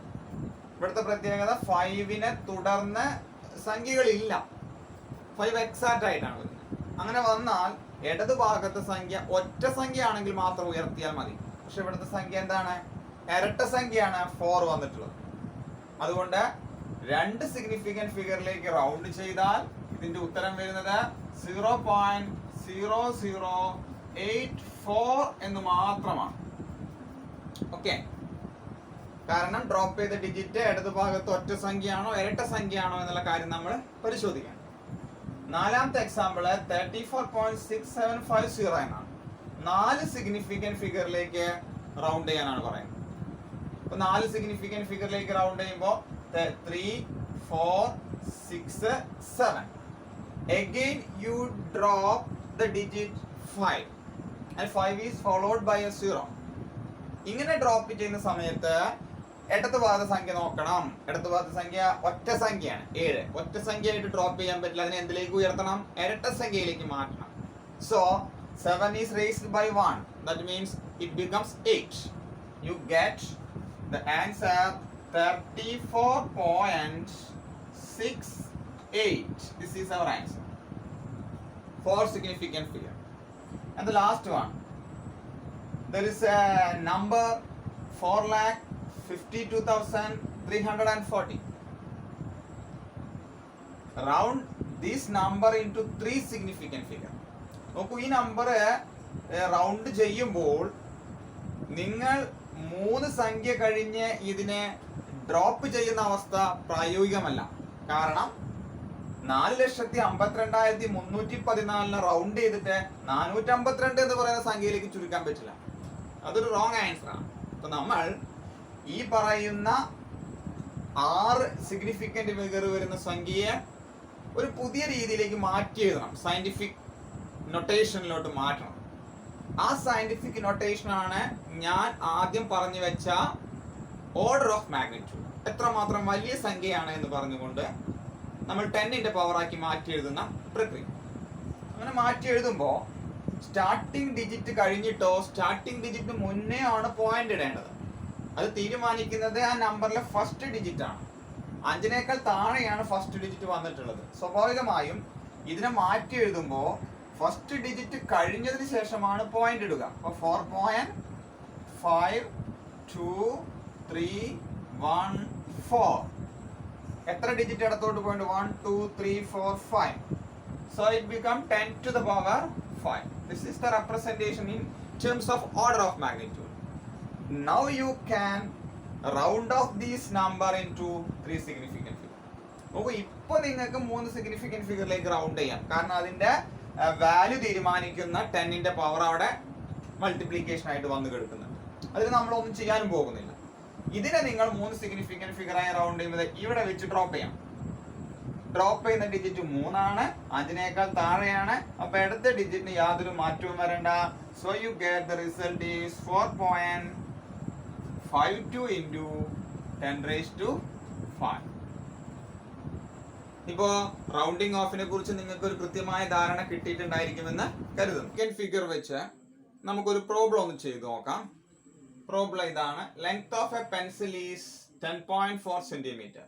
Speaker 1: ഇവിടുത്തെ പ്രത്യേകത 5നെ തുടർന്ന് സംഖ്യകളില്ല. 5 എക്സാക്റ്റ് ആയിട്ടാണ് വരുന്നത്. അങ്ങനെ വന്നാൽ ഇടത് ഭാഗത്തെ സംഖ്യ ഒറ്റ സംഖ്യ ആണെങ്കിൽ മാത്രം ഉയർത്തിയാൽ മതി. പക്ഷെ ഇവിടുത്തെ സംഖ്യ എന്താണ്? ഇരട്ട സംഖ്യയാണ് 4 വന്നിട്ടുള്ളത്. അതുകൊണ്ട് 2 സിഗ്നിഫിക്കന്റ് ഫിഗറിലേക്ക് റൗണ്ട് ചെയ്താൽ ഇതിന്റെ ഉത്തരം വരുന്നത് 0.0084 എന്ന് മാത്രമാണ്. ഓക്കെ, കാരണം ഡ്രോപ്പ് ചെയ്ത ഡിജിറ്റ് ഇടത് ഭാഗത്ത് ഒറ്റ സംഖ്യയാണോ ഇരട്ട സംഖ്യയാണോ എന്നുള്ള കാര്യം നമ്മൾ പരിശോധിക്കണം. നാലാമത്തെ എക്സാമ്പിൾ 34.6750 എന്നാണ്. 4 സിഗ്നിഫിക്കന്റ് ഫിഗറിലേക്ക് റൗണ്ട് ചെയ്യാനാണ് പറയുന്നത്. അപ്പൊ 4 സിഗ്നിഫിക്കന്റ് ഫിഗറിലേക്ക് റൗണ്ട് ചെയ്യുമ്പോൾ 3, 4, 6, 7. Again you drop the digit 5 and 5 is followed by a 0. ഇങ്ങനെ ഡ്രോപ്പ് ചെയ്യുന്ന സമയത്ത് ഇടത് ഭാഗ സംഖ്യ നോക്കണം. ഇടത് ഭാഗ സംഖ്യ ഒറ്റ സംഖ്യയാണ് 7. ഒറ്റ സംഖ്യയായിട്ട് ഡ്രോപ്പ് ചെയ്യാൻ പറ്റില്ല. അതിനെ എന്തിലേക്ക് ഉയർത്തണം? ഇരട്ട സംഖ്യയിലേക്ക് മാറ്റണം. So 7 is raised by 1. That means it becomes 8. You get the answer 34.68. This is our answer for significant figure. And the last one, there is a number 4,52,340. Round this number into 3 significant figure. നോക്കൂ, ഈ number round ചെയ്യുമ്പോൾ നിങ്ങൾ 3 സംഖ്യ കഴിഞ്ഞ് ഇതിനെ drop ചെയ്യുന്ന അവസ്ഥ പ്രായോഗികമല്ല. കാരണം 4,52,314 റൗണ്ട് ചെയ്തിട്ട് 452 എന്ന് പറയുന്ന സംഖ്യയിലേക്ക് ചുരുക്കാൻ പറ്റില്ല. അതൊരു റോങ് ആൻസർ ആണ്. അപ്പൊ നമ്മൾ ഈ പറയുന്ന 6 സിഗ്നിഫിക്കന്റ് ഫിഗർ വരുന്ന സംഖ്യയെ ഒരു പുതിയ രീതിയിലേക്ക് മാറ്റി എഴുതണം. സയന്റിഫിക് നൊട്ടേഷനിലോട്ട് മാറ്റണം. ആ സയന്റിഫിക് നൊട്ടേഷൻ ആണ് ഞാൻ ആദ്യം പറഞ്ഞു വെച്ച ഓർഡർ ഓഫ് മാഗ്നിറ്റ്യൂഡ്. എത്രമാത്രം വലിയ സംഖ്യയാണ് എന്ന് പറഞ്ഞുകൊണ്ട് നമ്മൾ 10ന്റെ പവറാക്കി മാറ്റി എഴുതുന്ന പ്രക്രിയ. അങ്ങനെ മാറ്റി എഴുതുമ്പോൾ സ്റ്റാർട്ടിംഗ് ഡിജിറ്റ് കഴിഞ്ഞിട്ടോ സ്റ്റാർട്ടിംഗ് ഡിജിറ്റ് മുന്നേ ആണ് പോയിന്റ് ഇടേണ്ടത്. അത് തീരുമാനിക്കുന്നത് ആ നമ്പറിലെ ഫസ്റ്റ് ഡിജിറ്റ് ആണ്. 5നേക്കാൾ താഴെയാണ് ഫസ്റ്റ് ഡിജിറ്റ് വന്നിട്ടുള്ളത്. സ്വാഭാവികമായും ഇതിനെ മാറ്റി എഴുതുമ്പോൾ ഫസ്റ്റ് ഡിജിറ്റ് കഴിഞ്ഞതിന് ശേഷമാണ് പോയിന്റ് ഇടുക. അപ്പോൾ 4.52314 എത്ര ഡിജിറ്റ് ഇടത്തോട്ട് point 1 2 3 4 5. So it become 10 to the power 5. This is the representation in terms of order of magnitude. Now you can round off this number into 3 significant figures. നോക്കൂ, ഇപ്പോൾ നിങ്ങൾക്ക് 3 significant ഫിഗറിലേക്ക് round ചെയ്യാം. കാരണം അതിന്റെ വാല്യൂ തീരുമാനിക്കുന്ന 10ന്റെ power അവിടെ multiplication ആയിട്ട് വന്ന് കിടക്കുന്നുണ്ട്. അതിന് നമ്മളൊന്നും ചെയ്യാനും പോകുന്നില്ല. ഇതിനെ നിങ്ങൾ 3 സിഗ്നിഫിക്കന്റ് ഫിഗറായി റൗണ്ട് ചെയ്യുന്നത് ഇവിടെ വെച്ച് ഡ്രോപ്പ് ചെയ്യാം. ഡ്രോപ്പ് ചെയ്യുന്ന ഡിജിറ്റ് 3 ആണ്, 5നേക്കാൾ താഴെയാണ്. അപ്പൊ അടുത്ത ഡിജിറ്റിന് യാതൊരു മാറ്റവും വരണ്ട. So you get the result is 4.52 into 10⁵5. ഇപ്പോ റൗണ്ടിങ് ഓഫിനെ കുറിച്ച് നിങ്ങൾക്ക് ഒരു കൃത്യമായ ധാരണ കിട്ടിയിട്ടുണ്ടായിരിക്കുമെന്ന് കരുതുന്നു. സെക്കൻഡ് ഫിഗർ വെച്ച് നമുക്കൊരു പ്രോബ്ലം ഒന്ന് ചെയ്തു നോക്കാം. പ്രോബ്ലം ഇതാണ്. Length of A pencil is 10.4 centimeter.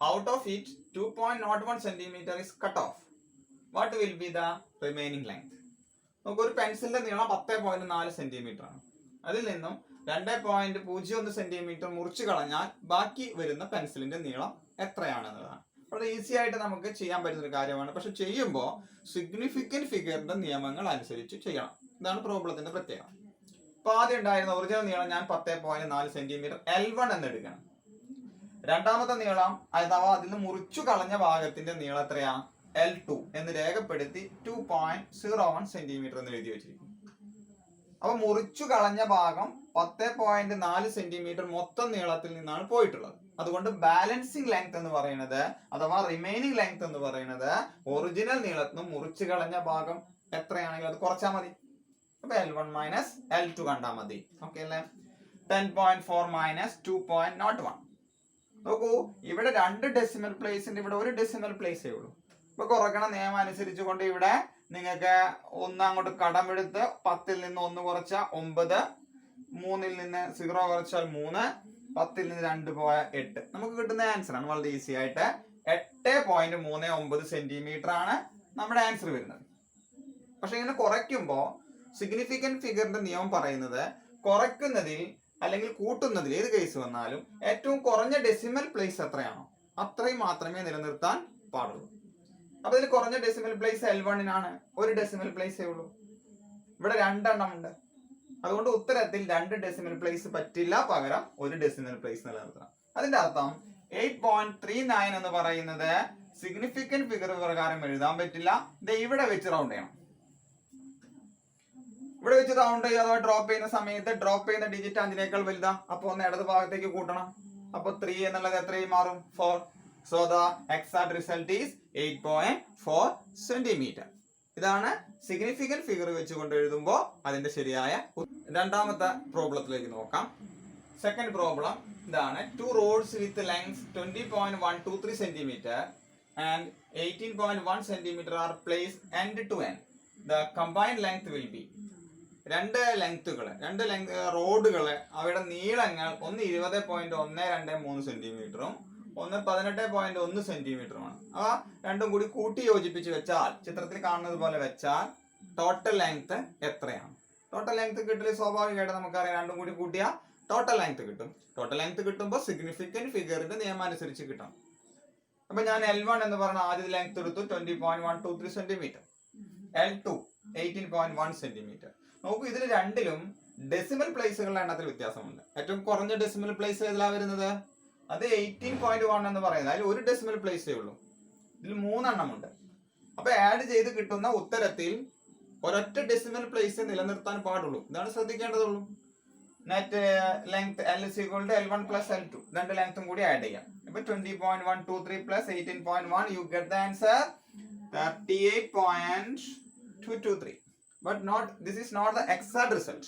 Speaker 1: Out of it 2.01 centimeter is cut off. What will be the remaining length? നമുക്കൊരു പെൻസിലിന്റെ നീളം 10.4 സെന്റിമീറ്റർ ആണ്. അതിൽ നിന്നും 2.01 സെന്റിമീറ്റർ മുറിച്ചു കളഞ്ഞാൽ ബാക്കി വരുന്ന പെൻസിലിന്റെ നീളം എത്രയാണെന്നുള്ളതാണ്. വളരെ ഈസി ആയിട്ട് നമുക്ക് ചെയ്യാൻ പറ്റുന്ന ഒരു കാര്യമാണ്. പക്ഷെ ചെയ്യുമ്പോൾ സിഗ്നിഫിക്കന്റ് ഫിഗറിന്റെ നിയമങ്ങൾ അനുസരിച്ച് ചെയ്യണം. ഇതാണ് പ്രോബ്ലത്തിന്റെ പ്രത്യേകത. അപ്പൊ ആദ്യം ഉണ്ടായിരുന്ന ഒറിജിനൽ നീളം ഞാൻ 10.4 സെന്റിമീറ്റർ L1 എന്ന് എടുക്കണം. രണ്ടാമത്തെ നീളം അഥവാ അതിൽ നിന്ന് മുറിച്ചു കളഞ്ഞ ഭാഗത്തിന്റെ നീളം എത്രയാ? L2 എന്ന് രേഖപ്പെടുത്തി 2.01 സെന്റിമീറ്റർ എന്ന് എഴുതി വെച്ചിരിക്കും. അപ്പൊ മുറിച്ചു കളഞ്ഞ ഭാഗം 10.4 സെന്റിമീറ്റർ മൊത്തം നീളത്തിൽ നിന്നാണ് പോയിട്ടുള്ളത്. അതുകൊണ്ട് ബാലൻസിങ് ലെങ്ത് എന്ന് പറയുന്നത് അഥവാ റിമൈനിങ് ലെങ്ത് എന്ന് പറയുന്നത് ഒറിജിനൽ നീളത്തിനും മുറിച്ചു കളഞ്ഞ ഭാഗം എത്രയാണെങ്കിലും അത് കുറച്ചാൽ മതി. അപ്പൊ L1 മൈനസ് L2 കണ്ടാൽ മതി. ഓക്കെ അല്ലേ? 10.4 മൈനസ് 2.01. നോക്കൂ, ഇവിടെ 2 ഡെസിമൽ പ്ലേസ് ഉണ്ട്, ഇവിടെ 1 ഡെസിമൽ പ്ലേസേ ഉള്ളൂ. ഇപ്പൊ കുറയ്ക്കണ നിയമം അനുസരിച്ച് കൊണ്ട് ഇവിടെ നിങ്ങൾക്ക് 1 അങ്ങോട്ട് കടമെടുത്ത് 10ൽ നിന്ന് 1 കുറച്ചാൽ 9, 3ൽ നിന്ന് 0 കുറച്ചാൽ 3, 10ൽ നിന്ന് 2 പോയ 8. നമുക്ക് കിട്ടുന്ന ആൻസർ ആണ് വളരെ ഈസി ആയിട്ട് 8.39 സെന്റിമീറ്റർ ആണ് നമ്മുടെ ആൻസർ വരുന്നത്. പക്ഷെ ഇങ്ങനെ കുറയ്ക്കുമ്പോൾ സിഗ്നിഫിക്കന്റ് ഫിഗറിന്റെ നിയമം പറയുന്നത് കുറയ്ക്കുന്നതിൽ അല്ലെങ്കിൽ കൂട്ടുന്നതിൽ ഏത് കേസ് വന്നാലും ഏറ്റവും കുറഞ്ഞ ഡെസിമൽ പ്ലേസ് എത്രയാണോ അത്രയും മാത്രമേ നിലനിർത്താൻ പാടുള്ളൂ. അപ്പൊ ഇതിൽ കുറഞ്ഞ ഡെസിമൽ പ്ലേസ് L1-നാണ്. 1 ഡെസിമൽ പ്ലേസേ ഉള്ളൂ. ഇവിടെ 2 എണ്ണം ഉണ്ട്. അതുകൊണ്ട് ഉത്തരത്തിൽ 2 ഡെസിമൽ പ്ലേസ് പറ്റില്ല, പകരം 1 ഡെസിമൽ പ്ലേസ് നിലനിർത്തണം. അതിന്റെ അർത്ഥം 8.39 എന്ന് പറയുന്നത് സിഗ്നിഫിക്കന്റ് ഫിഗർ പ്രകാരം എഴുതാൻ പറ്റില്ല. ഇത് ഇവിടെ വെച്ച് റൗണ്ട് ചെയ്യണം. ഇവിടെ വെച്ച് റൗണ്ട് ചെയ്യുക അഥവാ ഡ്രോപ്പ് ചെയ്യുന്ന സമയത്ത് ഡ്രോപ്പ് ചെയ്യുന്ന ഡിജിറ്റ് 5നേക്കാൾ വലുതാ. അപ്പൊ ഒന്ന് ഇടത് ഭാഗത്തേക്ക് കൂട്ടണം. അപ്പൊ 3 എന്നുള്ളത് എത്രയും മാറും? 4. So the exact result is 8.4 centimeter. ഇതാണ് സിഗ്നിഫിക്കന്റ് ഫിഗർ വെച്ചുകൊണ്ട് എഴുതുമ്പോൾ അതിന്റെ ശരിയായ. രണ്ടാമത്തെ പ്രോബ്ലത്തിലേക്ക് നോക്കാം. സെക്കൻഡ് പ്രോബ്ലം ഇതാണ്. 2 rods with length 20.123 centimeter and 18.1 centimeter are placed end to end. The combined length will be. 2 റോഡുകള് അവയുടെ നീളങ്ങൾ ഒന്ന് 20.123 സെന്റിമീറ്ററും ഒന്ന് 18.1 സെന്റിമീറ്ററുമാണ്. അവ രണ്ടും കൂടി കൂട്ടി യോജിപ്പിച്ച് വെച്ചാൽ, ചിത്രത്തിൽ കാണുന്നത് പോലെ വെച്ചാൽ ടോട്ടൽ ലെങ്ത് എത്രയാണ്? ടോട്ടൽ ലെങ്ത് കിട്ടൽ സ്വാഭാവികമായിട്ട് നമുക്കറിയാം, രണ്ടും കൂടി കൂട്ടിയാൽ ടോട്ടൽ ലെങ്ത് കിട്ടും. ടോട്ടൽ ലെങ്ത് കിട്ടുമ്പോൾ സിഗ്നിഫിക്കന്റ് ഫിഗറിന്റെ നിയമം അനുസരിച്ച് കിട്ടും. അപ്പൊ ഞാൻ L1 എന്ന് പറഞ്ഞ ആദ്യ ലെങ്ത് എടുത്തു 20.123 സെന്റിമീറ്റർ, L2 18.1 സെന്റിമീറ്റർ. നോക്കൂ, ഇതിൽ രണ്ടിലും ഡെസിമൽ പ്ലേസുകളുടെ എണ്ണത്തിൽ വ്യത്യാസമുണ്ട്. ഏറ്റവും കുറഞ്ഞ ഡെസിമൽ പ്ലേസ് ഏതിലാ വരുന്നത്? അത് 18.1 എന്ന് പറയുന്നത്. അതിൽ 1 ഡെസിമൽ പ്ലേസേ ഉള്ളൂ. ഇതിൽ 3 എണ്ണമുണ്ട്. അപ്പൊ ആഡ് ചെയ്ത് കിട്ടുന്ന ഉത്തരത്തിൽ ഒരൊറ്റ ഡെസിമൽ പ്ലേസ് നിലനിർത്താൻ പാടുള്ളൂ. ഇതാണ് ശ്രദ്ധിക്കേണ്ടതുള്ളൂ. Net length L is equal to L1 plus L2. രണ്ട് ലെങ്ത്തും കൂടി ആഡ് ചെയ്യാം. ഇപ്പൊ 20.123 plus 18.1 you get the answer 38.223. But this is not the exact result.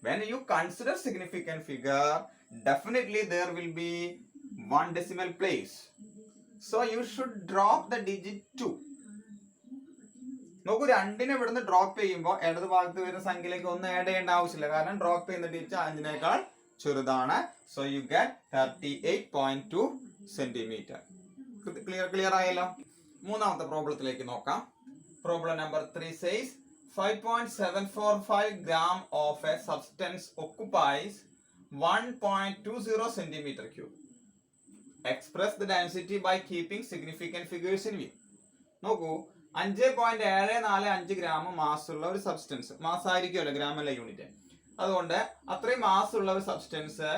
Speaker 1: When you consider significant figure, definitely there will be one decimal place. So you should drop the digit 2. നോക്കൂ, 2നെ ഇവിടുന്ന് drop ചെയ്യുമ്പോൾ ഇടത് ഭാഗത്ത് വരുന്ന സംഖ്യയിലേക്ക് ഒന്നും add ചെയ്യേണ്ട ആവശ്യമില്ല. കാരണം ഡ്രോപ്പ് ചെയ്യുന്ന ഡിജിറ്റ് 5നേക്കാൾ ചെറുതാണ്. So you get 38.2 centimetre. Clear ആയല്ലോ. മൂന്നാമത്തെ പ്രോബ്ലത്തിലേക്ക് നോക്കാം. Problem number 3 says 5.745 gram of a substance occupies 1.20 centimeter cube. Express the density by keeping significant figures in view. നോക്കൂ, 5.745 ഗ്രാം മാസ് ഉള്ള ഒരു സബ്സ്റ്റൻസ്, മാസ് ആയിരിക്കുമല്ലോ ഗ്രാം അല്ല യൂണിറ്റ്, അതുകൊണ്ട് അത്രയും മാസ് ഉള്ള ഒരു സബ്സ്റ്റൻസ്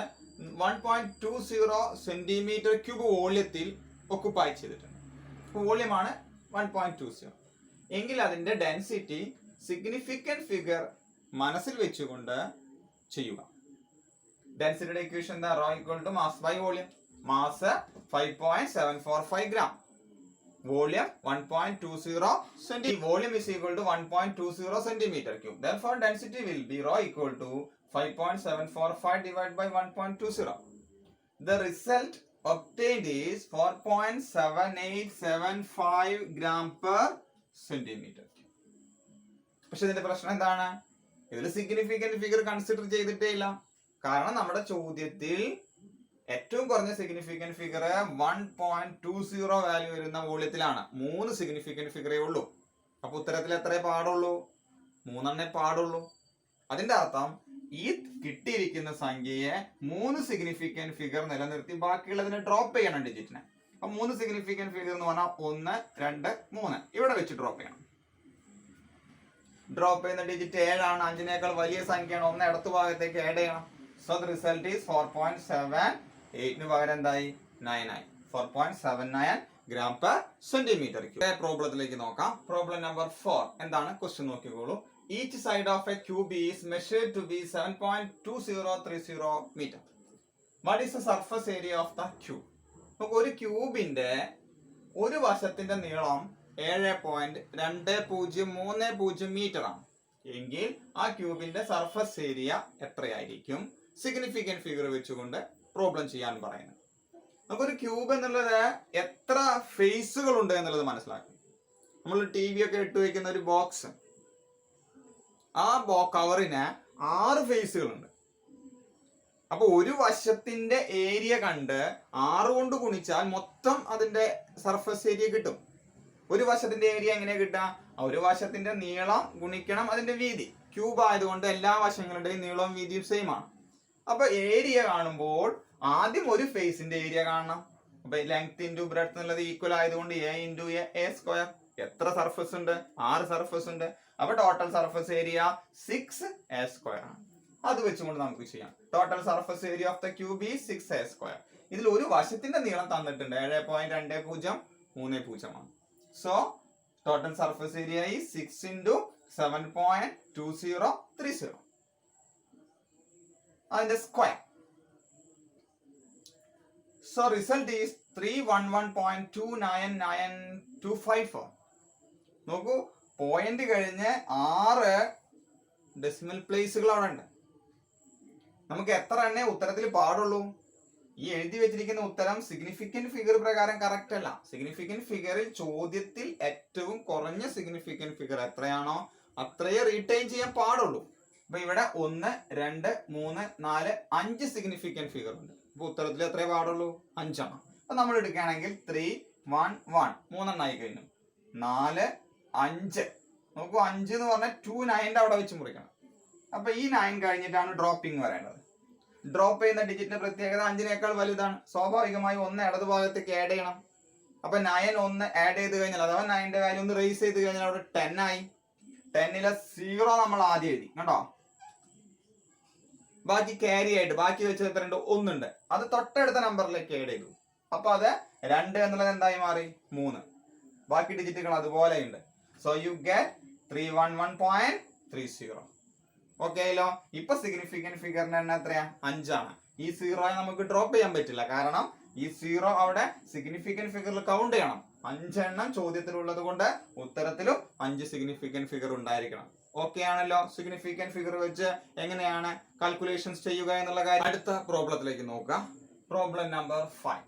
Speaker 1: 1.20 സെന്റിമീറ്റർ ക്യൂബ് വോള്യത്തിൽ ഒക്കുപ്പൈ ചെയ്തിട്ടുണ്ട്. വോള്യമാണ് 1.20 എങ്കിൽ അതിന്റെ ഡെൻസിറ്റി സിഗ്നിഫിക്കന്റ് ഫിഗർ മനസ്സിൽ വെച്ചുകൊണ്ട് ചെയ്യുക. ഡെൻസിറ്റിയുടെ ഇക്വേഷൻ എന്താ? Rho equal to mass by volume. Mass 5.745 gram, volume 1.20 cm. Volume is equal to 1.20 centimeter cube. Therefore, density will be rho equal to 5.745 divided by 1.20. The result obtained is 4.7875 gram per centimeter. പക്ഷെ ഇതിന്റെ പ്രശ്നം എന്താണ്? ഇതിൽ significant figure consider ചെയ്തിട്ടേ ഇല്ല. കാരണം നമ്മുടെ ചോദ്യത്തിൽ ഏറ്റവും കുറഞ്ഞ സിഗ്നിഫിക്കന്റ് ഫിഗർ 1.20 വാല്യൂ വരുന്ന വോള്യത്തിലാണ്. 3 സിഗ്നിഫിക്കന്റ് ഫിഗറേ ഉള്ളൂ. അപ്പൊ ഉത്തരത്തിൽ എത്രേ പാടുള്ളൂ? 3 പാടുള്ളൂ. അതിന്റെ അർത്ഥം ഈ കിട്ടിയിരിക്കുന്ന സംഖ്യയെ 3 സിഗ്നിഫിക്കന്റ് ഫിഗർ നിലനിർത്തി ബാക്കിയുള്ളതിനെ ഡ്രോപ്പ് ചെയ്യണം ഡിജിറ്റിനെ. അപ്പൊ 3 സിഗ്നിഫിക്കന്റ് ഫിഗർ എന്ന് പറഞ്ഞാൽ 1, 2, 3 ഇവിടെ വെച്ച് ഡ്രോപ്പ് ചെയ്യണം. ഡ്രോപ്പ് ചെയ്യുന്ന ഡിജിറ്റ് 7 ആണ്. 5നേക്കാൾ വലിയ സംഖ്യയാണ്. 1 ഇടത്ത് ഭാഗത്തേക്ക് ആഡ് ചെയ്യണം. സോ ദ റിസൾട്ട് ഈസ് 4.78 പകരം എന്തായി? 9 ആയി. 4.79 ഗ്രാം പെർ സെന്റിമീറ്റർ ക്യൂബ്. പ്രോബ്ലത്തിലേക്ക് നോക്കാം. പ്രോബ്ലം നമ്പർ 4 എന്താണ്? ക്വസ്റ്റ്യൻ നോക്കിക്കോളൂ. Each side of a cube is measured to be 7.2030 meter. What is the surface area of the cube? നമുക്ക് ഒരു ക്യൂബിന്റെ ഒരു വശത്തിന്റെ നീളം 7.2030 മീറ്റർ ആണ് എങ്കിൽ ആ ക്യൂബിന്റെ സർഫസ് ഏരിയ എത്രയായിരിക്കും? സിഗ്നിഫിക്കന്റ് ഫിഗർ വെച്ചുകൊണ്ട് പ്രോബ്ലം ചെയ്യാൻ പറയുന്നത്. നമുക്കൊരു ക്യൂബ് എന്നുള്ളത് എത്ര ഫേസുകൾ ഉണ്ട് എന്നുള്ളത് മനസ്സിലാക്കും. നമ്മൾ TV ഒക്കെ ഇട്ട് വയ്ക്കുന്ന ഒരു ബോക്സ്, ആ കവറിന് 6 ഫേസുകളുണ്ട്. അപ്പൊ ഒരു വശത്തിന്റെ ഏരിയ കണ്ട് 6 കൊണ്ട് ഗുണിച്ചാൽ മൊത്തം അതിന്റെ സർഫസ് ഏരിയ കിട്ടും. ഒരു വശത്തിന്റെ ഏരിയ എങ്ങനെ കിട്ടാം? ഒരു വശത്തിന്റെ നീളം ഗുണിക്കണം അതിന്റെ വീതി. ക്യൂബ് ആയതുകൊണ്ട് എല്ലാ വശങ്ങളുടെയും നീളവും വീതിയും സെയിം ആണ്. അപ്പൊ ഏരിയ കാണുമ്പോൾ ആദ്യം ഒരു ഫേസിന്റെ ഏരിയ കാണണം. അപ്പൊ ലെങ്ത് ഇൻറ്റു ബ്രെഡ്ത്ത് എന്നുള്ളത് ഈക്വൽ ആയതുകൊണ്ട് A ഇൻറ്റു A സ്ക്വയർ. എത്ര സർഫസ് ഉണ്ട്? 6 സർഫസ് ഉണ്ട്. അപ്പൊ total surface area 6A square ആണ്. അത് വെച്ചുകൊണ്ട് നമുക്ക് ചെയ്യാം. Total surface area of the cube is 6A square. ഇതിൽ ഒരു വശത്തിന്റെ നീളം തന്നിട്ടുണ്ട് 7.2030 ആണ്. So total surface area is 6 into 7.2030. അതിന്റെ സ്ക്വയർ. So result is 311.299254. നോക്കൂ, പോയിന്റ് കഴിഞ്ഞ് 6 ഡെസിമൽ പ്ലേസുകൾ അവിടെ ഉണ്ട്. നമുക്ക് എത്ര എണ്ണേ ഉത്തരത്തിൽ പാടുള്ളൂ? ഈ എഴുതി വെച്ചിരിക്കുന്ന ഉത്തരം സിഗ്നിഫിക്കന്റ് ഫിഗർ പ്രകാരം കറക്റ്റ് അല്ല. സിഗ്നിഫിക്കന്റ് ഫിഗറിൽ ചോദ്യത്തിൽ ഏറ്റവും കുറഞ്ഞ സിഗ്നിഫിക്കന്റ് ഫിഗർ എത്രയാണോ അത്രയേ റീറ്റെയിൻ ചെയ്യാൻ പാടുള്ളൂ. അപ്പൊ ഇവിടെ 1, 2, 3, 4, 5 സിഗ്നിഫിക്കന്റ് ഫിഗർ ഉണ്ട്. അപ്പൊ ഉത്തരത്തിൽ എത്രയേ പാടുള്ളൂ? 5 ആണ്. അപ്പൊ നമ്മൾ എടുക്കുകയാണെങ്കിൽ 3, 1, 1 3 കഴിഞ്ഞു. 4, 5. നോക്കൂ, 5 എന്ന് പറഞ്ഞാൽ 2 9 അവിടെ വെച്ച് മുറിക്കണം. അപ്പൊ ഈ 9 കഴിഞ്ഞിട്ടാണ് ഡ്രോപ്പിംഗ് വരേണ്ടത്. ഡ്രോപ്പ് ചെയ്യുന്ന ഡിജിറ്റിന്റെ പ്രത്യേകത 5നേക്കാൾ വലുതാണ്. സ്വാഭാവികമായി 1 ഇടത് ഭാഗത്തേക്ക് ആഡ് ചെയ്യണം. അപ്പൊ 9 1 ആഡ് ചെയ്ത് കഴിഞ്ഞാൽ അഥവാ 9ന്റെ വാല്യൂ ഒന്ന് റേസ് ചെയ്ത് കഴിഞ്ഞാൽ അവിടെ 10 ആയി. 10ലെ 0 നമ്മൾ ആദ്യം എഴുതി കണ്ടോ. ബാക്കി ക്യാരി ആയിട്ട് ബാക്കി വെച്ചത് എത്ര ഉണ്ട്? 1 ഉണ്ട്. അത് തൊട്ടടുത്ത നമ്പറിലേക്ക് ആഡ് ചെയ്തു. അപ്പൊ അത് 2 എന്നുള്ളത് എന്തായി മാറി 3. ബാക്കി ഡിജിറ്റുകൾ അതുപോലെയുണ്ട്. So you get 311.30. ഓക്കെ ആയല്ലോ. ഇപ്പൊ സിഗ്നിഫിക്കന്റ് ഫിഗറിന്റെ എണ്ണം എത്രയാ? 5 ആണ്. ഈ 0 നമുക്ക് ഡ്രോപ്പ് ചെയ്യാൻ പറ്റില്ല, കാരണം ഈ 0 അവിടെ സിഗ്നിഫിക്കന്റ് ഫിഗറിൽ കൗണ്ട് ചെയ്യണം. 5 എണ്ണം ചോദ്യത്തിലുള്ളത് കൊണ്ട് ഉത്തരത്തിലും 5 സിഗ്നിഫിക്കന്റ് ഫിഗർ ഉണ്ടായിരിക്കണം. ഓക്കെ ആണല്ലോ. സിഗ്നിഫിക്കന്റ് ഫിഗർ വെച്ച് എങ്ങനെയാണ് കാൽക്കുലേഷൻസ് ചെയ്യുക എന്നുള്ള കാര്യം അടുത്ത പ്രോബ്ലത്തിലേക്ക് നോക്കാം. Problem number 5.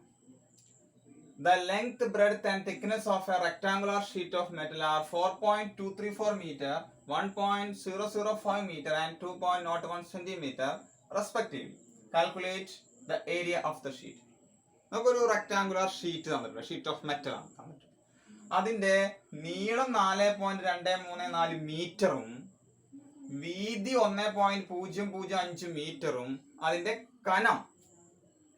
Speaker 1: The length, breadth and thickness of a rectangular sheet of metal are 4.234 meter, 1.005 meter and 2.01 centimeter respectively. Calculate the area of the sheet. നമുക്കൊരു റെക്ടാങ്കുലർ ഷീറ്റ് തന്നിട്ടുണ്ട്. ഷീറ്റ് ഓഫ് മെറ്റൽ ആണ് തന്നിട്ടുണ്ട്. അതിന്റെ നീളം 4.234 മീറ്ററും വീതി 1.005 മീറ്ററും അതിന്റെ കനം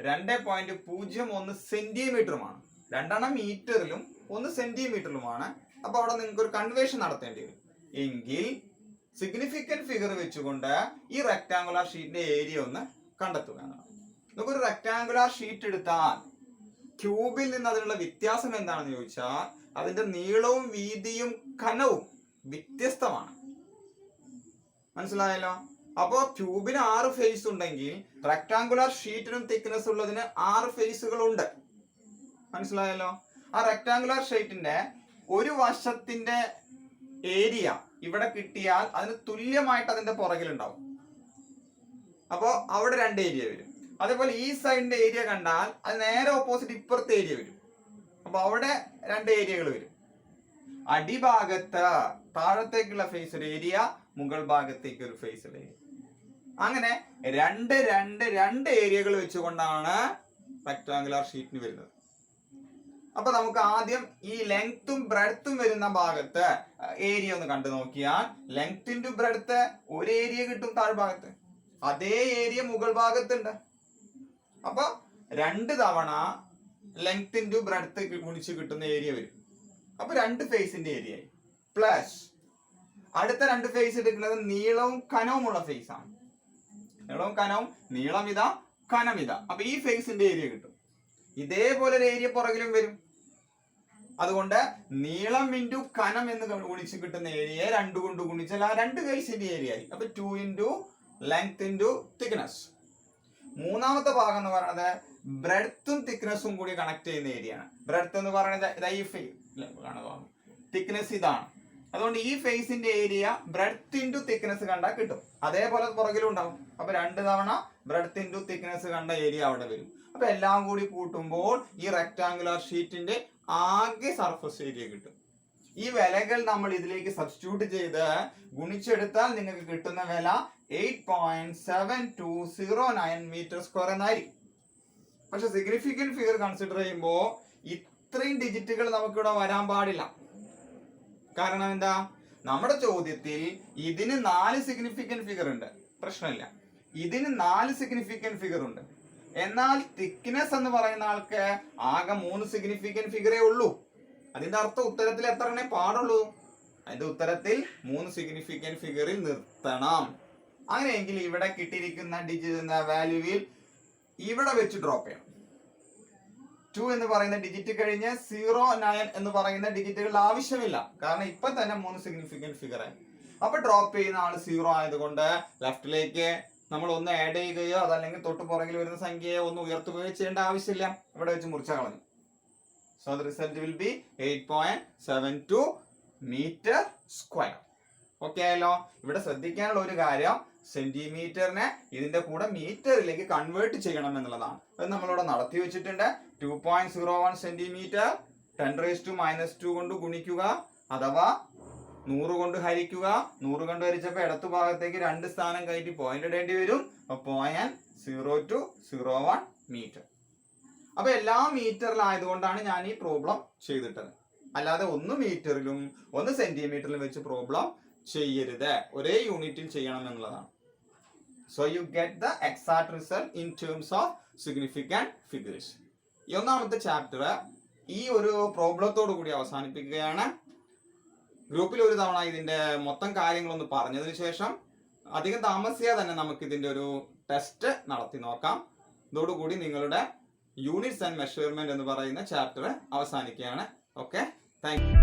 Speaker 1: 2.01 സെന്റിമീറ്ററുമാണ്. 2 മീറ്ററിലും 1 സെന്റിമീറ്ററിലുമാണ്. അപ്പൊ അവിടെ നിങ്ങൾക്ക് ഒരു കൺവേർഷൻ നടത്തേണ്ടി വരും. എങ്കിൽ സിഗ്നിഫിക്കന്റ് ഫിഗർ വെച്ചുകൊണ്ട് ഈ റെക്ടാങ്കുലർ ഷീറ്റിന്റെ ഏരിയ ഒന്ന് കണ്ടെത്തുക എന്നാണ്. നമുക്കൊരു റെക്ടാങ്കുലർ ഷീറ്റ് എടുത്താൽ ക്യൂബിൽ നിന്ന് അതിനുള്ള വ്യത്യാസം എന്താണെന്ന് ചോദിച്ചാൽ അതിന്റെ നീളവും വീതിയും കനവും വ്യത്യസ്തമാണ്. മനസ്സിലായല്ലോ. അപ്പോ ക്യൂബിന് 6 ഫേസ് ഉണ്ടെങ്കിൽ റെക്ടാങ്കുലർ ഷീറ്റിനും തിക്നെസ് ഉള്ളതിന് 6 ഫേസുകൾ ഉണ്ട്. മനസ്സിലായല്ലോ. ആ റെക്ടാങ്കുലർ ഷീറ്റിന്റെ ഒരു വശത്തിന്റെ ഏരിയ ഇവിടെ കിട്ടിയാൽ അതിന് തുല്യമായിട്ട് അതിന്റെ പുറകിലുണ്ടാവും. അപ്പോ അവിടെ 2 ഏരിയ വരും. അതേപോലെ ഈ സൈഡിന്റെ ഏരിയ കണ്ടാൽ അത് നേരെ ഓപ്പോസിറ്റ് ഇപ്പുറത്തെ ഏരിയ വരും. അപ്പൊ അവിടെ 2 ഏരിയകൾ വരും. അടിഭാഗത്ത് താഴത്തേക്കുള്ള ഫേസ് ഒരു ഏരിയ, മുകൾ ഭാഗത്തേക്ക് ഒരു ഫേസ് ഒരു ഏരിയ. അങ്ങനെ 2 ഏരിയകൾ വെച്ചുകൊണ്ടാണ് റെക്ടാങ്കുലർ ഷീറ്റിന് വരുന്നത്. അപ്പൊ നമുക്ക് ആദ്യം ഈ ലെങ്ത്തും ബ്രെഡ്ത്തും വരുന്ന ഭാഗത്ത് ഏരിയ ഒന്ന് കണ്ടു നോക്കിയാൽ ലെങ്ത് ഇൻറ്റു ബ്രെഡ്ത്ത് ഒരു ഏരിയ കിട്ടും താഴ്ഭാഗത്ത്. അതേ ഏരിയ മുകൾ ഭാഗത്തുണ്ട്. അപ്പൊ 2 തവണ ലെങ്ത് ഇൻറ്റു ബ്രെഡ്ത്ത് ഗുണിച്ച് കിട്ടുന്ന ഏരിയ വരും. അപ്പൊ 2 ഫേസിന്റെ ഏരിയ ആയി. പ്ലസ് അടുത്ത 2 ഫേസ് എടുക്കുന്നത് നീളവും കനവുമുള്ള ഫേസ് ആണ്. നീളവും കനവും, നീളം ഇതാ, കനം ഇതാ. അപ്പൊ ഈ ഫേസിന്റെ ഏരിയ കിട്ടും. ഇതേപോലെ ഒരു ഏരിയ പുറകിലും വരും. അതുകൊണ്ട് നീളം ഇൻറ്റു കനം എന്ന് ഗുണിച്ച് കിട്ടുന്ന ഏരിയ 2 കൊണ്ട് ഗുണിച്ചാൽ ആ 2 ഫേസിന്റെ ഏരിയ ആയി. അപ്പൊ 2 ഇൻറ്റു ലെങ്ത് ഇൻറ്റു തിക്നെസ്. മൂന്നാമത്തെ ഭാഗം എന്ന് പറയുന്നത് ബ്രെഡ്ത്തും തിക്നെസ്സും കൂടി കണക്ട് ചെയ്യുന്ന ഏരിയ ആണ്. ബ്രെഡ്ത്ത് എന്ന് പറയുന്നത് തിക്നെസ് ഇതാണ്. അതുകൊണ്ട് ഈ ഫേസിന്റെ ഏരിയ ബ്രെഡ്ത്ത് ഇൻറ്റു തിക്നെസ് കണ്ടാൽ കിട്ടും. അതേപോലെ പുറകിലും ഉണ്ടാവും. അപ്പൊ 2 തവണ ബ്രെഡ്ത്ത് ഇൻറ്റു തിക്നെസ് കണ്ട ഏരിയ അവിടെ വരും. അപ്പൊ എല്ലാം കൂടി കൂട്ടുമ്പോൾ ഈ റെക്ടാങ്കുലർ ഷീറ്റിന്റെ ആകെ സർഫസ് ഏരിയ കിട്ടും. ഈ വിലകൾ നമ്മൾ ഇതിലേക്ക് സബ്സ്റ്റിറ്റ്യൂട്ട് ചെയ്ത് ഗുണിച്ചെടുത്താൽ നിങ്ങൾക്ക് കിട്ടുന്ന വില 8.7209 മീറ്റർ സ്ക്വയർ എന്നായിരിക്കും. പക്ഷെ സിഗ്നിഫിക്കന്റ് ഫിഗർ കൺസിഡർ ചെയ്യുമ്പോൾ ഇത്രയും ഡിജിറ്റുകൾ നമുക്കിവിടെ വരാൻ പാടില്ല. കാരണം എന്താ? നമ്മുടെ ചോദ്യത്തിൽ ഇതിന് 4 സിഗ്നിഫിക്കന്റ് ഫിഗർ ഉണ്ട്, പ്രശ്നമില്ല. ഇതിന് 4 സിഗ്നിഫിക്കന്റ് ഫിഗർ ഉണ്ട്. എന്നാൽ തിക്നെസ് എന്ന് പറയുന്ന ആൾക്ക് ആകെ 3 സിഗ്നിഫിക്കന്റ് ഫിഗറേ ഉള്ളൂ. അതിന്റെ അർത്ഥം ഉത്തരത്തിൽ എത്ര എണ്ണേ പാടുള്ളൂ? അതിന്റെ ഉത്തരത്തിൽ 3 സിഗ്നിഫിക്കന്റ് ഫിഗറിൽ നിർത്തണം. അങ്ങനെയെങ്കിൽ ഇവിടെ കിട്ടിയിരിക്കുന്ന വാല്യൂവിൽ ഇവിടെ വെച്ച് ഡ്രോപ്പ് ചെയ്യണം. 2 എന്ന് പറയുന്ന ഡിജിറ്റ് കഴിഞ്ഞ് 09 എന്ന് പറയുന്ന ഡിജിറ്റുകളുടെ ആവശ്യമില്ല. കാരണം ഇപ്പൊ തന്നെ 3 സിഗ്നിഫിക്കന്റ് ഫിഗർ ആയി. അപ്പൊ ഡ്രോപ്പ് ചെയ്യുന്ന ആള് 0 ആയതുകൊണ്ട് ലെഫ്റ്റിലേക്ക് നമ്മൾ ഒന്ന് ആഡ് ചെയ്യുകയോ അതല്ലെങ്കിൽ തൊട്ട് പുറകിൽ വരുന്ന സംഖ്യയെ ഒന്ന് ഉയർത്തുകയോ ചെയ്യേണ്ട ആവശ്യമില്ല. ഇവിടെ വെച്ച് മുറിച്ച കളഞ്ഞു. So the result will be 8.72 metre square. Okay ആയല്ലോ. ഇവിടെ ശ്രദ്ധിക്കാനുള്ള ഒരു കാര്യം, സെന്റിമീറ്ററിനെ ഇതിന്റെ കൂടെ മീറ്ററിലേക്ക് കൺവേർട്ട് ചെയ്യണം എന്നുള്ളതാണ്. അത് നമ്മളിവിടെ നടത്തി വെച്ചിട്ടുണ്ട്. 2.01 സെന്റിമീറ്റർ 10⁻² കൊണ്ട് ഗുണിക്കുക, അഥവാ 100 കൊണ്ട് ഹരിക്കുക. 100 കൊണ്ട് ഹരിച്ചപ്പോൾ ഇടത്തു ഭാഗത്തേക്ക് 2 സ്ഥാനം കയറ്റി പോയിന്റ് ഇടേണ്ടി വരും. 0.0201 മീറ്റർ. അപ്പൊ എല്ലാ മീറ്ററിലായതുകൊണ്ടാണ് ഞാൻ ഈ പ്രോബ്ലം ചെയ്തിട്ടത്. അല്ലാതെ 1 മീറ്ററിലും 1 സെന്റിമീറ്ററിലും വെച്ച് പ്രോബ്ലം ചെയ്യരുത്. ഒരേ യൂണിറ്റിൽ ചെയ്യണം എന്നുള്ളതാണ്. So you get the exact result in terms of significant figures. ഈ ഒന്നാമത്തെ ചാപ്റ്റർ ഈ ഒരു പ്രോബ്ലത്തോടു കൂടി അവസാനിപ്പിക്കുകയാണ്. ഗ്രൂപ്പിൽ ഒരു തവണ ഇതിന്റെ മൊത്തം കാര്യങ്ങളൊന്ന് പറഞ്ഞതിന് ശേഷം അധികം താമസിയാതെ തന്നെ നമുക്ക് ഇതിന്റെ ഒരു ടെസ്റ്റ് നടത്തി നോക്കാം. ഇതോടുകൂടി നിങ്ങളുടെ യൂണിറ്റ്സ് ആൻഡ് മെഷർമെന്റ് എന്ന് പറയുന്ന ചാപ്റ്റർ അവസാനിക്കുകയാണ്. Okay, thank you.